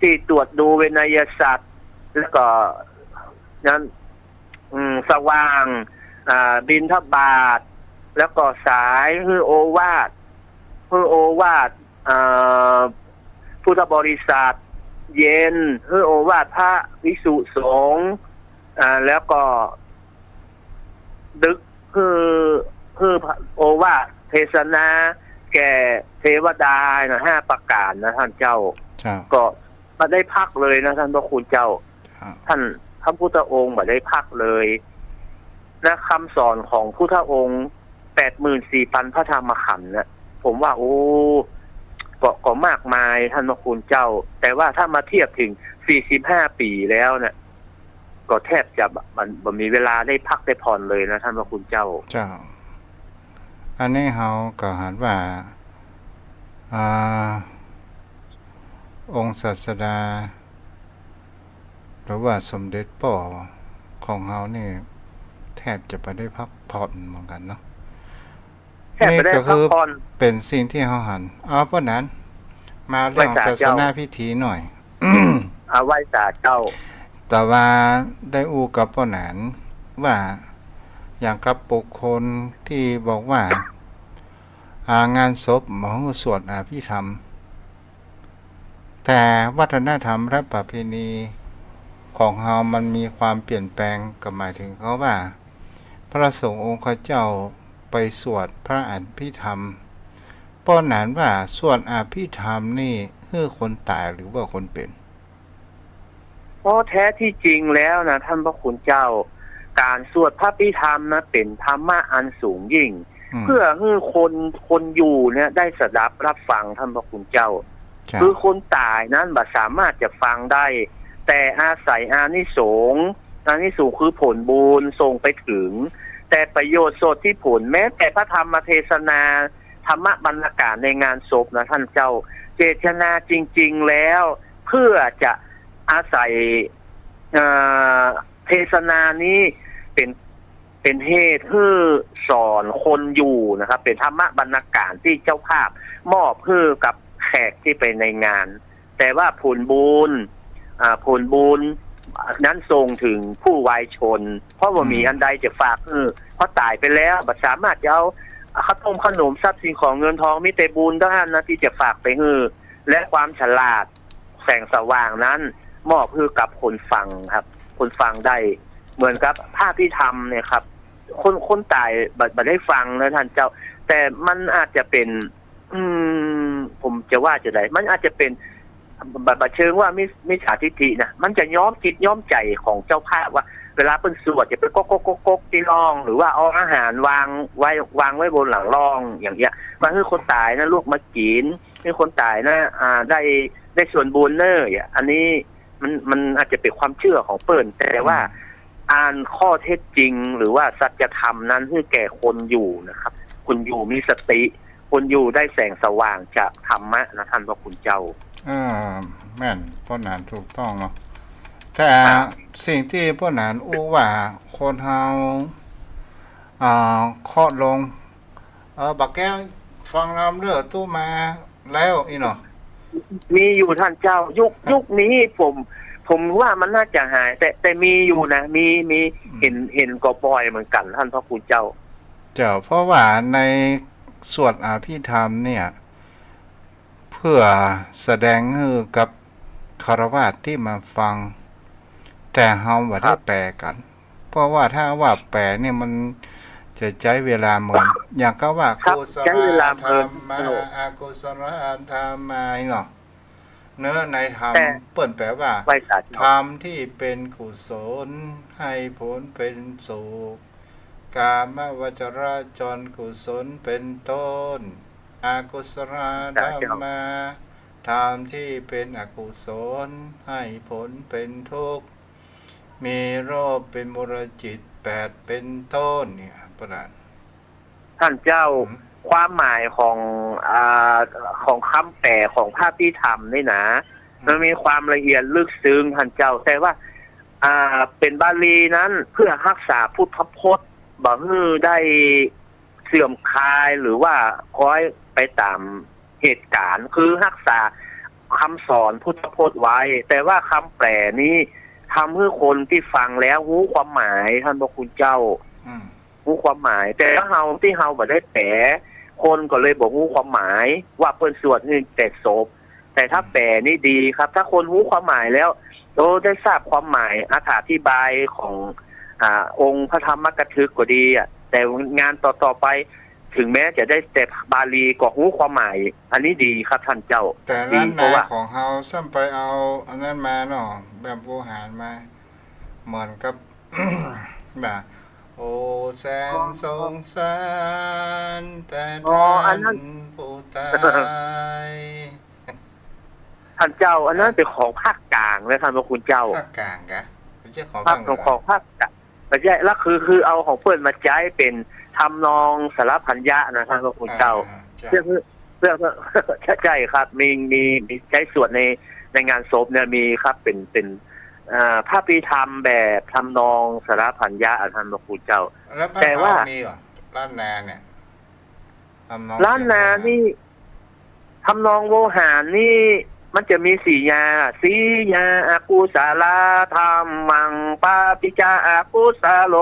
B: ที่ตรวจดูเวนยสัตว์แล้วก็นั้นสว่างบิณฑบาตแล้วก็สายฮือโอวาทพุทธบริษัทเย็นฮือโอวาทพระภิกษุสงฆ์แล้วก็ดึกฮือโอวาทเทศนาแก่เทวดานะ5ประการนะท่านเจ้าก็มาได้พักเลยนะท่านพระคุณเจ้าท่านพระพุทธองค์มาได้พักเลยนะคำสอนของพุทธองค์ 84,000 พระธรรมขันธ์นะผมว่าโอ้ก็มากมายท่านพระคุณเจ้าแต่ว่าถ้ามาเทียบถึง45ปีแล้วเนี่ยก็แทบจะมันมีเวลาได้พักได้ผ่อนเลยนะท่านพระคุณเจ้า
A: อันนี้เฮาก็หันว่าองค์ศาสดาหรือว่าสมเด็จป่อของเฮานี่แทบจะไปได้พักผ่อนเหมือนกันเนาะนี่ก็คือเป็นสิ่งที่เฮาหันเพราะนั้นมาเรื่องศาสนาพิธีหน่อย
B: ไหว้ศาลเจ้า
A: แต่ว่าได้อู้กับป้อหนานว่าอย่างกับบุคคลที่บอกว่างานศพหมอสวดอภิธรรมแต่วัฒนธรรมและประเพณีของเฮามันมีความเปลี่ยนแปลงก็หมายถึงเขาว่าพระสงฆ์องค์เจ้าไปสวดพระอภิธรรมป้อหนานว่าสวดอภิธรรมนี่คือคนตายหรือว่าคนเป็น
B: แท้ที่จริงแล้วนะท่านพระคุณเจ้าการสวดพระอภิธรรมนะเป็นธรรมะอันสูงยิ่งเพื่อให้คนอยู่เนี่ยได้สดับรับฟังท่านพระคุณเจ้าคือคนตายนั้นบ่สามารถจะฟังได้แต่อาศัยอานิสงส์คือผลบุญส่งไปถึงแต่ประโยชน์สดที่ผลแม้แต่พระธรรมเทศนาธรรมบรรณาการในงานศพนะท่านเจ้าเจตนาจริงๆแล้วเพื่อจะอาศัยเทศนานี้เป็นเหตุให้สอนคนอยู่นะครับเป็นธรรมบรรณาการที่เจ้าภาพมอบให้กับ แขกที่ไปในงาน แต่ว่าผลบุญผลบุญนั้นส่งถึงผู้วายชน เพราะว่ามีอันใดจะฝากเพราะตายไปแล้วบ่สามารถจะเอาข้าวต้มขนมทรัพย์สินของเงินทองมีแต่บุญเท่านั้นนะที่จะฝากไปและความฉลาดแสงสว่างนั้นมอบให้กับคนฟังครับคนฟังได้เหมือนกับภาพที่ทำเนี่ยครับคนตายบัดได้ฟังนะท่านเจ้าแต่มันอาจจะเป็นผมจะว่าจะไดมันอาจจะเป็นบัดเชิงว่ามิจฉาทิฏฐินะมันจะย้อมจิตย้อมใจของเจ้าภาพว่าเวลาเพิ่นสวดจะไปก๊กที่ร่องหรือว่าเอาอาหารวางไว้บนหลังร่องอย่างเงี้ยว่าคือคนตายนะลูกมากินให้คนตายนะได้ส่วนบุญเนออันนี้มันอาจจะเป็นความเชื่อของเปิ้นแต่ว่าอ่านข้อเท็จจริงหรือว่าสัจธรรมนั้นให้แก่คนอยู่นะครับคนอยู่มีสติคนอยู่ได้แสงสว่างจากธรรมะนะท่านพระคุณเจ้า
A: แม่นพ่อหนานถูกต้องเนาะแต่สิ่งที่พ่อหนานอู้ว่าคนเฮาเคาะลงบักแก้วฟังรำเลือตู้มาแล้วอีเนาะ
B: มีอยู่ท่านเจ้ายุคนี้ผมว่ามันน่าจะหายแต่มีอยู่นะมีเห็นก็บ่อยเหมือนกันท่านพระคุณเจ้า
A: เพราะว่าในสวดอภิธรรมเนี่ยเพื่อแสดงให้กับคฤหัสถ์ที่มาฟังแต่เฮาบ่ได้แปลกันเพราะว่าถ้าว่าแปลเนี่ยมันจะใช้เวลาเหมือนอย่างก็ว่ากุศลธรรมมาอกุศลธรรมมาเนาะเนื้อในธรรมเปิ้นแปลว่าธรรมที่เป็นกุศลให้ผลเป็นสุขกามวจราจรกุศลเป็นต้นอกุศลธรรมมาธรรมที่เป็นอกุศลให้ผลเป็นทุกข์มีโรคเป็นมรจิต8เป็นต้นเนี่ยประดาน
B: ท่านเจ้าความหมายของคำแปลของภาพที่ทำนี่นะมันมีความละเอียดลึกซึ้งท่านเจ้าแต่ว่าเป็นบาลีนั้นเพื่อรักษาพุทธพจน์บ่ให้ได้เสื่อมคลายหรือว่าคอยไปตามเหตุการณ์คือรักษาคำสอนพุทธพจน์ไว้แต่ว่าคำแปลนี้ทำให้คนที่ฟังแล้วรู้ความหมายท่านพระคุณเจ้ารู้ความหมายแต่ถ้าเฮาบ่ได้แปลคนก็เลยบอกรู้ความหมายว่าเพิ่นสวดนี่แต่ศพแต่ถ้าแปลนี่ดีครับถ้าคนรู้ความหมายแล้วได้ทราบความหมายอธิบายขององค์พระธรรมกถึกก็ดีแต่งานต่อไปถึงแม้จะได้แต่บาลีก็รู้ความหมายอันนี้ดีครับท่านเจ้า
A: แต่ร้านนาของเฮาซ้ำไปเอาอันนั้นมาเนาะแบบโบราณมาเหมือนกับ แบบโอแสนสงสารแต่ท่านผู้ตาย
B: ท่านเจ้าอันนั้นเป็นของภาคกลางนะท่านพระคุณเจ้า
A: ภาคกลางกะไม่ใช่ของ
B: ภาคกลางไม่ใช่แล้วคือเอาของเพิ่นมาใช้เป็นทำนองสารพันยะนะท่านพระคุณเจ้าเพื่อใช่ครับมีใช้ส่วนในงานศพเนี่ยมีครับเป็นภาพพิธรรมแบบทำนองสารพันยะท่านพระคุณเจ้า
A: แต่ว่ามีเหรอล้านนาเนี่ย
B: ล้านนานี่ทำนองโวหารนี่มันจะมี4 ยาอากุศลธรรมังปาปิจาอากุศโล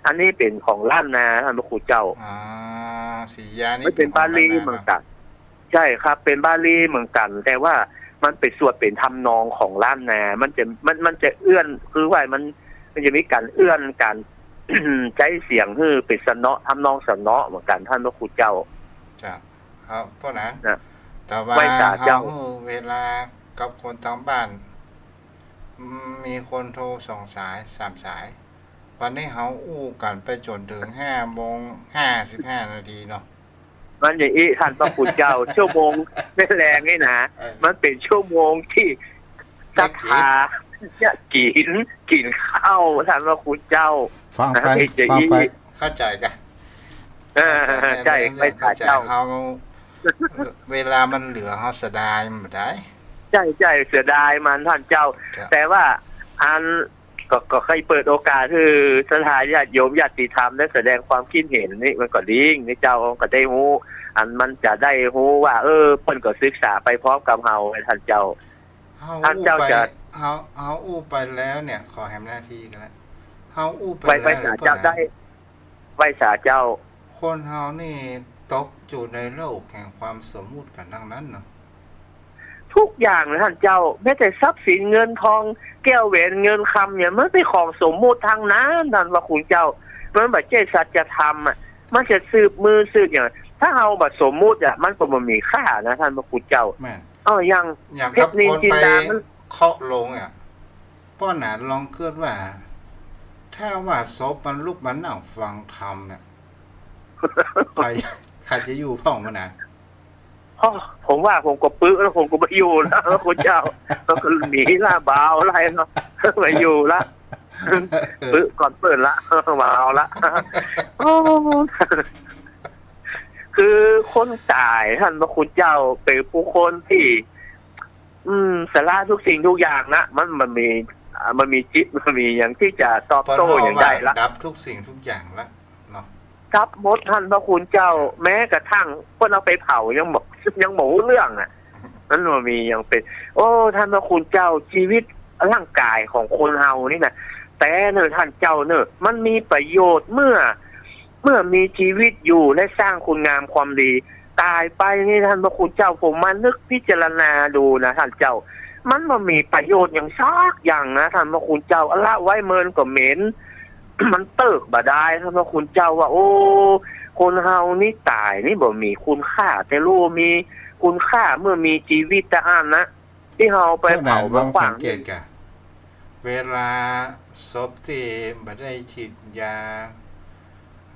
B: อันนี้เป็นของล้านนาท่านพระครูเจ้า
A: 4 ยานี่
B: เป็นบาลีเหมือนกันใช่ครับเป็นบาลีเหมือนกันแต่ว่ามันเป็นสวดเป็นทำนองของล้านนามันจะเอื้อนคือว่ามันจะมีการเอื้อนกันใช้เสียงฮือเป็นสนอทำนองสนอเหมือนกันท่านพระครูเจ้า
A: จ้ะครับเพราะนั้นแต่ว่าเขาเวลากับคนทางบ้านมีคนโทร2 สาย 3 สายวันนี้เขาอู้กันไปจนถึง5:55 นาทีเนาะ
B: มันอย่างนี้ท่านพระคุณเจ้าชั่วโมงไม่แรงนี่นะมันเป็นชั่วโมงที่สักทากินข้าวท่านพระคุณเจ้า
A: ฟังไปเข้าใจกัน
B: ใช่ไม่ขาดเจ้า
A: เขาเวลามันเหลือเขาเสียดายมันได้
B: ใช่เสียดายมันท่านเจ้าแต่ว่าอันก็เคยเปิดโอกาสคือสถานญาติโยมญาติธรรมได้แสดงความคิดเห็นนี่มันก็ดีนี่เจ้าก็ได้รู้ อันมันจะได้รู้ว่าเพิ่นก็ศึกษาไปพร้อมกับเฮาท่านเจ้าท่านเจ้าจะ
A: เฮาอู้ไปแล้วเนี่ยขอแหมหน้าที่กันแล้วเฮาอู้ไป
B: ไว้
A: แล้ว
B: สาเจ้าได้ไว้สาเจ้า
A: คนเฮานี่ตกอยู่ในโลกแห่งความสมมุติกันทั้งนั้นเนาะ
B: ทุกอย่างนะท่านเจ้าแม้แต่ทรัพย์สินเงินทองแก้วแหวนเงินคำเนี่ยมันเป็นของสมมุติทางนั้นท่านพระคุณเจ้ามันแบบเจสัจธรรมอ่ะมันจะสืบมือสืบอย่างถ้าเอาแบบสมมุติอ่ะมันก็บ่มีค่านะท่านพระคุณเจ้า
A: แม่
B: อย่าง
A: เพชรนินจินดามันเคาะลงอ่ะป้อหนาลองเกิดว่าถ้าว่าศพมันลุกมันนั่งฟังธรรมเนี่ยใครจะอยู่พ่องมันน่ะ
B: ผมว่าผมก็ปึ๊กแล้วผมก็ไม่อยู่แล้วคุณเจ้าแล้วก็หนีล่าบาวอะไรเนาะไม่อยู่ละปึ๊กก่อนเปิดละบาวละคือคนตายท่านพระคุณเจ้าเป็นผู้คนที่สาระทุกสิ่งทุกอย่างนะมันมีจิตมันมีอย่างที่จะตอบโต้อย่างใดละ
A: ดับทุกสิ่งทุกอย่างละเนาะ
B: ครับมดท่านพระคุณเจ้าแม้กระทั่งคนเอาไปเผายังหมดเรื่องอ่ะนั่นมันมียังเป็นท่านพระคุณเจ้าชีวิตร่างกายของคนเฮานี่นะแต่เนอะท่านเจ้าเนอะมันมีประโยชน์เมื่อมีชีวิตอยู่และสร้างคุณงามความดีตายไปนี่ท่านพระคุณเจ้าผมมานึกพิจารณาดูนะท่านเจ้ามันมามีประโยชน์อย่างซักอย่างนะท่านพระคุณเจ้าละไว้เมินก็เหม็น มันเติกบ่ได้ท่านพระคุณเจ้าว่าคนเฮานี่ตายนี่บ่มีคุณค่าแต่รู้มีคุณค่าเมื่อมีชีวิตแต่อ่านนะที่เฮาไปเผาไปฝัง
A: เวลาศพที่บ่ได้ฉีดยา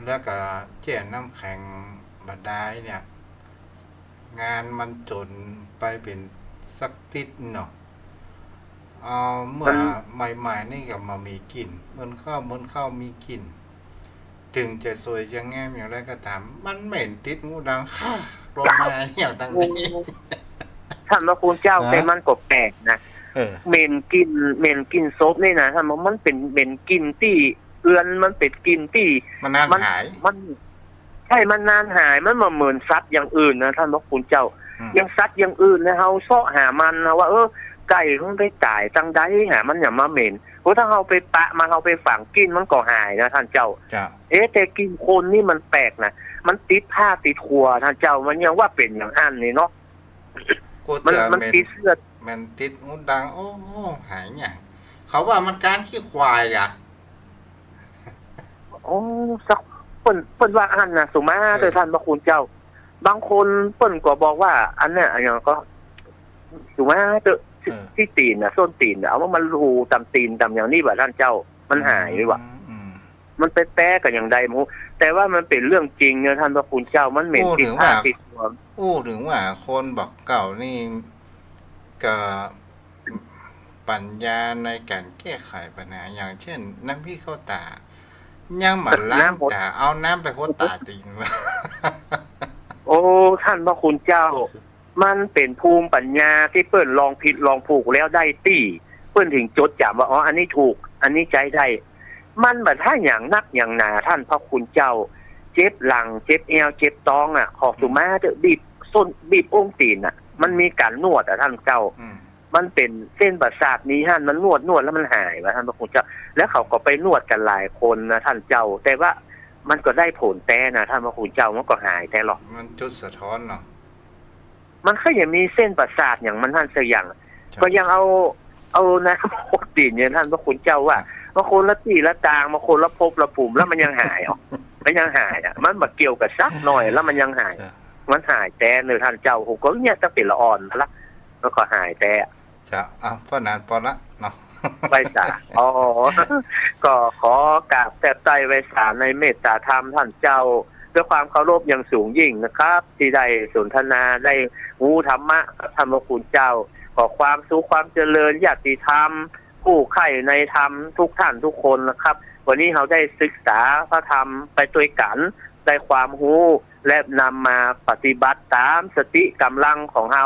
A: แล้วก็แช่น้ำแข็งบ่ได้เนี่ยงานมันจนไปเป็นสักติดเนาะเมื่อใหม่ๆนี่ก็มามีกลิ่นมันเข้ามีกลิ่นถึงจะสวยจะงามอย่างไรก็ตามมันเหม็นติดงูดังลงมาอย่างต่างนี้
B: ท่านพระคุณเจ้าแต่มันก็แปลกนะเหม็นกินซบนี่นะท่านมันเป็นเหม็นกินที่เอื้อนมันเป็นกินที่
A: มันนานหาย
B: มันใช่มันนานหายมันเหมือนสัตว์อย่างอื่นนะท่านพระคุณเจ้ายังสัตว์อย่างอื่นนะเฮาเสาะหามันนะว่าไก่มันไปตายจังใดหามันอย่ามาเหม็นเพราะถ้าเฮาไปปะมาเฮาไปฝังกินมันก็หายนะท่านเจ้าแต่กินคนนี่มันแปลกนะมันติดผ้าติดครัวท่านเจ้ามันยังว่าเป็นอย่างอันนี่เนาะ
A: มันติดเสื้อมันติดงูดังหายอย่างเขาว่ามันการขี้ควายอ่ะ
B: สักเปิ้นว่าอันน่ะสุมาโดยท่านพระคุณเจ้าบางคนเปิ้นก็บอกว่าอันเนี้ยอย่างก็สุมาที่ตีนน่ะส้นตีนเอาว่ามันรูตามตีนตามอย่างนี้บ่ท่านเจ้ามันหายหรือว่ามันเป็นแต้กันอย่างใดมูแต่ว่ามันเป็นเรื่องจริงเนี่ยท่านพระคุณเจ้ามันเหม็นติดผ้าติดตัว
A: ถึงว่าคนบอกเก่านี่ก็ปัญญาในการแก้ไขปัญหาอย่างเช่นน้ำพริกข้าวตายังมาล้างตาเอาน้ำไปพ่นตาจริง
B: ท่านพระคุณเจ้ามันเป็นภูมิปัญญาที่เปิ้นลองผิดลองถูกแล้วได้ตี้เปิ้นถึงจดจำว่าอันนี้ถูกอันนี้ใจได้มันแบบถ้าอย่างนักอย่างหนาท่านพระคุณเจ้าเจ็บหลังเจ็บเอวเจ็บท้องขอสุมาบีบส้นบีบองค์ตีนมันมีการนวดท่านเจ้ามันเป็นเส้นประสาทนี้ท่านมันนวดแล้วมันหายท่านพระคุณเจ้าแล้วเขาก็ไปนวดกันหลายคนนะท่านเจ้าแต่ว่ามันก็ได้ผลแต่นะท่านพระคุณเจ้ามันก็หายแต่หรอก
A: มันจุดสะท้อนเนาะ
B: มันก็ยังมีเส้นประสาทอย่างมันท่านสักอย่างก็ยังเอานะโคตินเนี่ยท่านพระคุณเจ้าว่ามาคนละที่ละตางมาคนละภพละภูมิแล้วมันยังหายมันยังหายมันมาเกี่ยวกับซักหน่อยแล้วมันยังหายมันหายแต่เนอท่านเจ้าผมก็เนี่ยจะเป็นละอ่อนละแล้วก็หายแต่
A: จะพอนานพอละเนาะ
B: ไว้สาก็ขอกราบแทบใจไว้สาในเมตตาธรรมท่านเจ้าด้วยความเคารพอย่างสูงยิ่งนะครับที่ได้สนทนาได้รู้ธรรมะธรรมคุณเจ้าขอความสุขความเจริญญาติธรรมผู้ใคร่ในธรรมทุกท่านทุกคนนะครับวันนี้เราได้ศึกษาพระธรรมไปด้วยกันได้ความรู้และนำมาปฏิบัติตามสติกำลังของเรา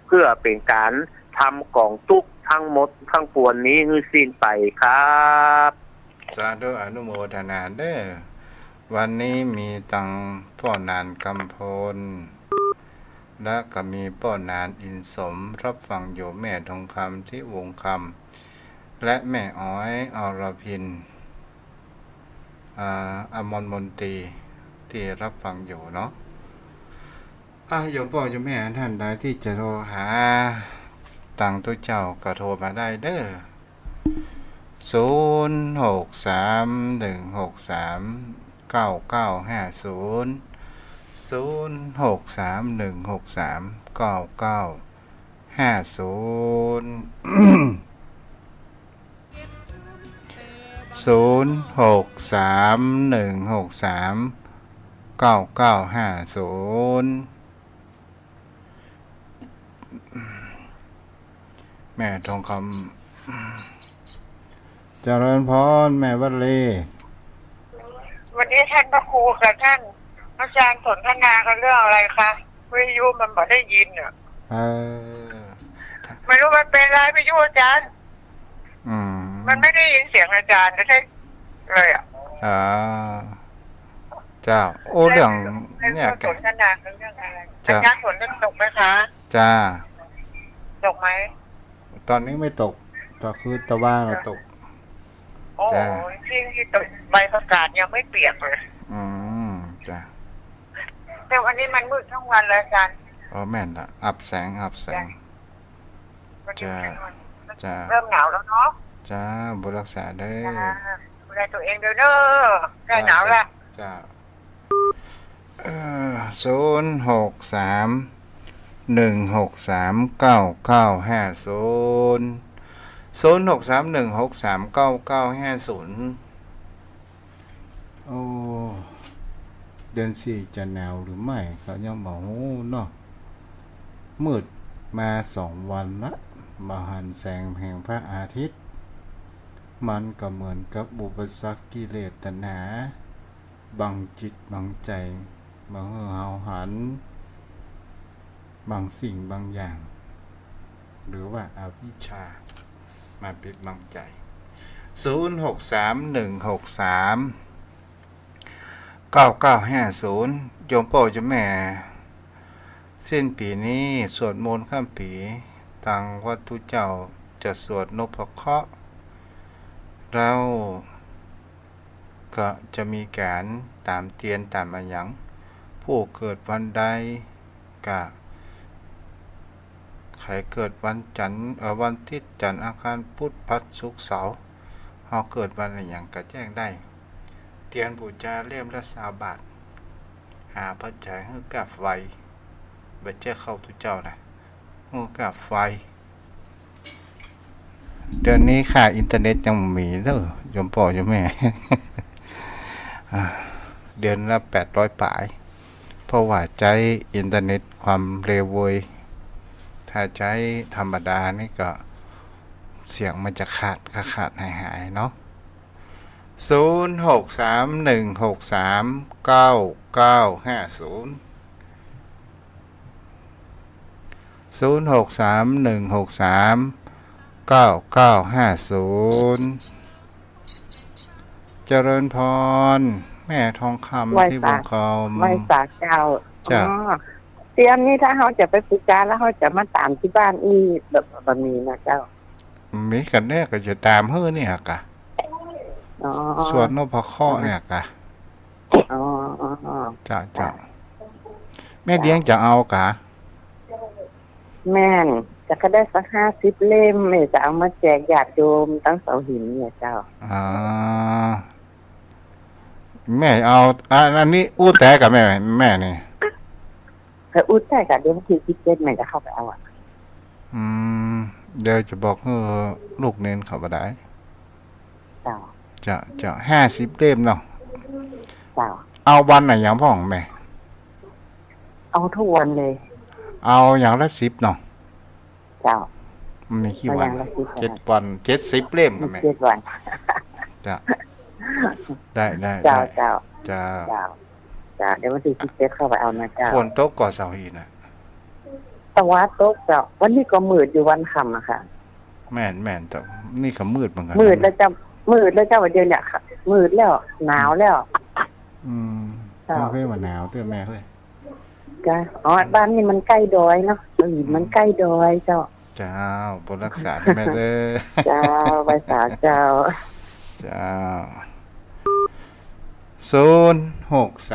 B: เพื่อเป็นการทำกองทุกทั้งหมดทั้งปวงนี้ให้สิ้นไปครับ
A: สาธุอนุโมทนาเด้อวันนี้มีตังพ่อนานกำพล และก็มีป้อนานอินสมรับฟังอยู่แม่ทองคำที่วงคำและแม่อ้อยอรพินอมรมนตรีที่รับฟังอยู่เนาะโยมพ่อโยมแม่ท่านใดที่จะโทรหาตังตัวเจ้าก็โทรมาได้เด้อแม่ทองคำเจริญพรแม่วัดเล
C: วันนี้ท่านพระครูกับท่านอาจารย์สนทนากันเรื่องอะไรคะวิทยุมันบอกได้ยินอ่ะไม่รู้มันเป็นไรวิทยุอาจารย์มันไม่ได้ยินเสียงอาจารย์ใช่เลยอ่ะ
A: เจ้าโอ้เรื่องเนี่ย
C: สนทนากันเรื่องอะไรอาจารย์สนจะตกไหมคะ
A: จ้า
C: ตกไหม
A: ตอนนี้ไม่ตกต่อคือตะวันเราตก
C: โอ้ที่ตกใบประกาศยังไม่เปียกเลย
A: จ้า
C: แต่วันนี้มันมืดทั้งวันเลยอาจารย์
A: แม่นละอับแสงจ้า
C: เริ่มหนาวแล้วเนาะ
A: จ้าบุรักษาเด้อ
C: ดูแลตัวเองเด้อเนอะได้หนาวละ
A: จ้าโอ้เดือนสี่จะหนาวหรือไม่เขายังบอกโอ้เนาะมืดมา2 วันละมาหันแสงแห่งพระอาทิตย์มันก็เหมือนกับอุปสรรคกิเลสตัณหาบังจิตบังใจบังเฮาหันบางสิ่งบางอย่างหรือว่าอวิชชามาปิดบังใจ0631639950โยมพ่อโยมแม่สิ้นปีนี้สวดมนต์ข้ามปีตังวัดทุเจ้าจะสวดนพเคราะห์เราก็จะมีการตามเตียนตามอายังผู้เกิดวันใดก็ใครเกิดวันจันทร์วันอาทิตย์จันทร์อังคารพุธพฤหัสศุกร์เสาร์เฮาเกิดวันอะไรอย่างก็แจ้งได้เตียนบูชาเล่มละ20 บาทหาปัจจัยให้กับไฟบัดเจ้าเข้าทุเจ้านะให้กับไฟเดือนนี้ค่าอินเทอร์เน็ตยังมีเด้อโยมพ่อโยมแม่ เดือนละ800 ปลายเพราะว่าใช้อินเทอร์เน็ตความเร็วเว้ยถ้าใช้ธรรมดานี่ก็เสียงมันจะขาดหายเนาะเจริญพรแม่ทองคำที่บุญคำ
C: ไม่สากเจ้าเตรียมนี่ถ้าเขาจะไปฝึกการแล้วเขาจะมาตามที่บ้านอีแบบนี้นะเจ้า
A: มีกันเนี่ยก็จะตามเฮ้อเนี่ยกะส่วนนพเคราะห์เนี่ยกะจ้าแม่เลี้ยงจะเอากะ
C: แม่นจะก็ได้สัก50 เล่มแม่จะเอามาแจกญาติโยมตั้งเสาหินเนี่ยเจ้า
A: แม่เอาอันนี้อู้แต่กับแม่นี่
C: อู้แต่กับเดี๋ยววันที่17แม่จะเข้าไปเอา
A: เดี๋ยวจะบอกให้ลูกเน้นเข้าไปได้จะ50 เล่มเนาะเอาวันไหนอย่างพ่องแม่
C: เอาทุกวันเลย
A: เอาอย่างละ10เนาะมีกี่วัน7 วัน70 เล่มกับแม่
C: 7 วัน
A: ได้
C: เจ้าเดี๋ยววันที่17เข้าไปเอานะเจ้า
A: ฝนตกก่อนเสาร์อีน่ะ
C: ตะวันตกเจ้าวันนี้ก็มืดอยู่วันค่ำอะค่ะ
A: แม่นแต่นี่ก็มืดเหมือนกัน
C: มืดแล้วเจ้าวันเดียวเนี่ยค่ะมืดแล้วหนาวแล้ว
A: ต้องให้ว่าหนาวเด้อแม่เฮ้ย
D: จ้ะอ๋อบ้านนี่มันใกล้ดอยเนาะมันใกล้ดอยเจ้า
A: เจ้าบนรักษาได้ไหมเด้อ
D: เจ้าภาษาเจ้า
A: เจ้า06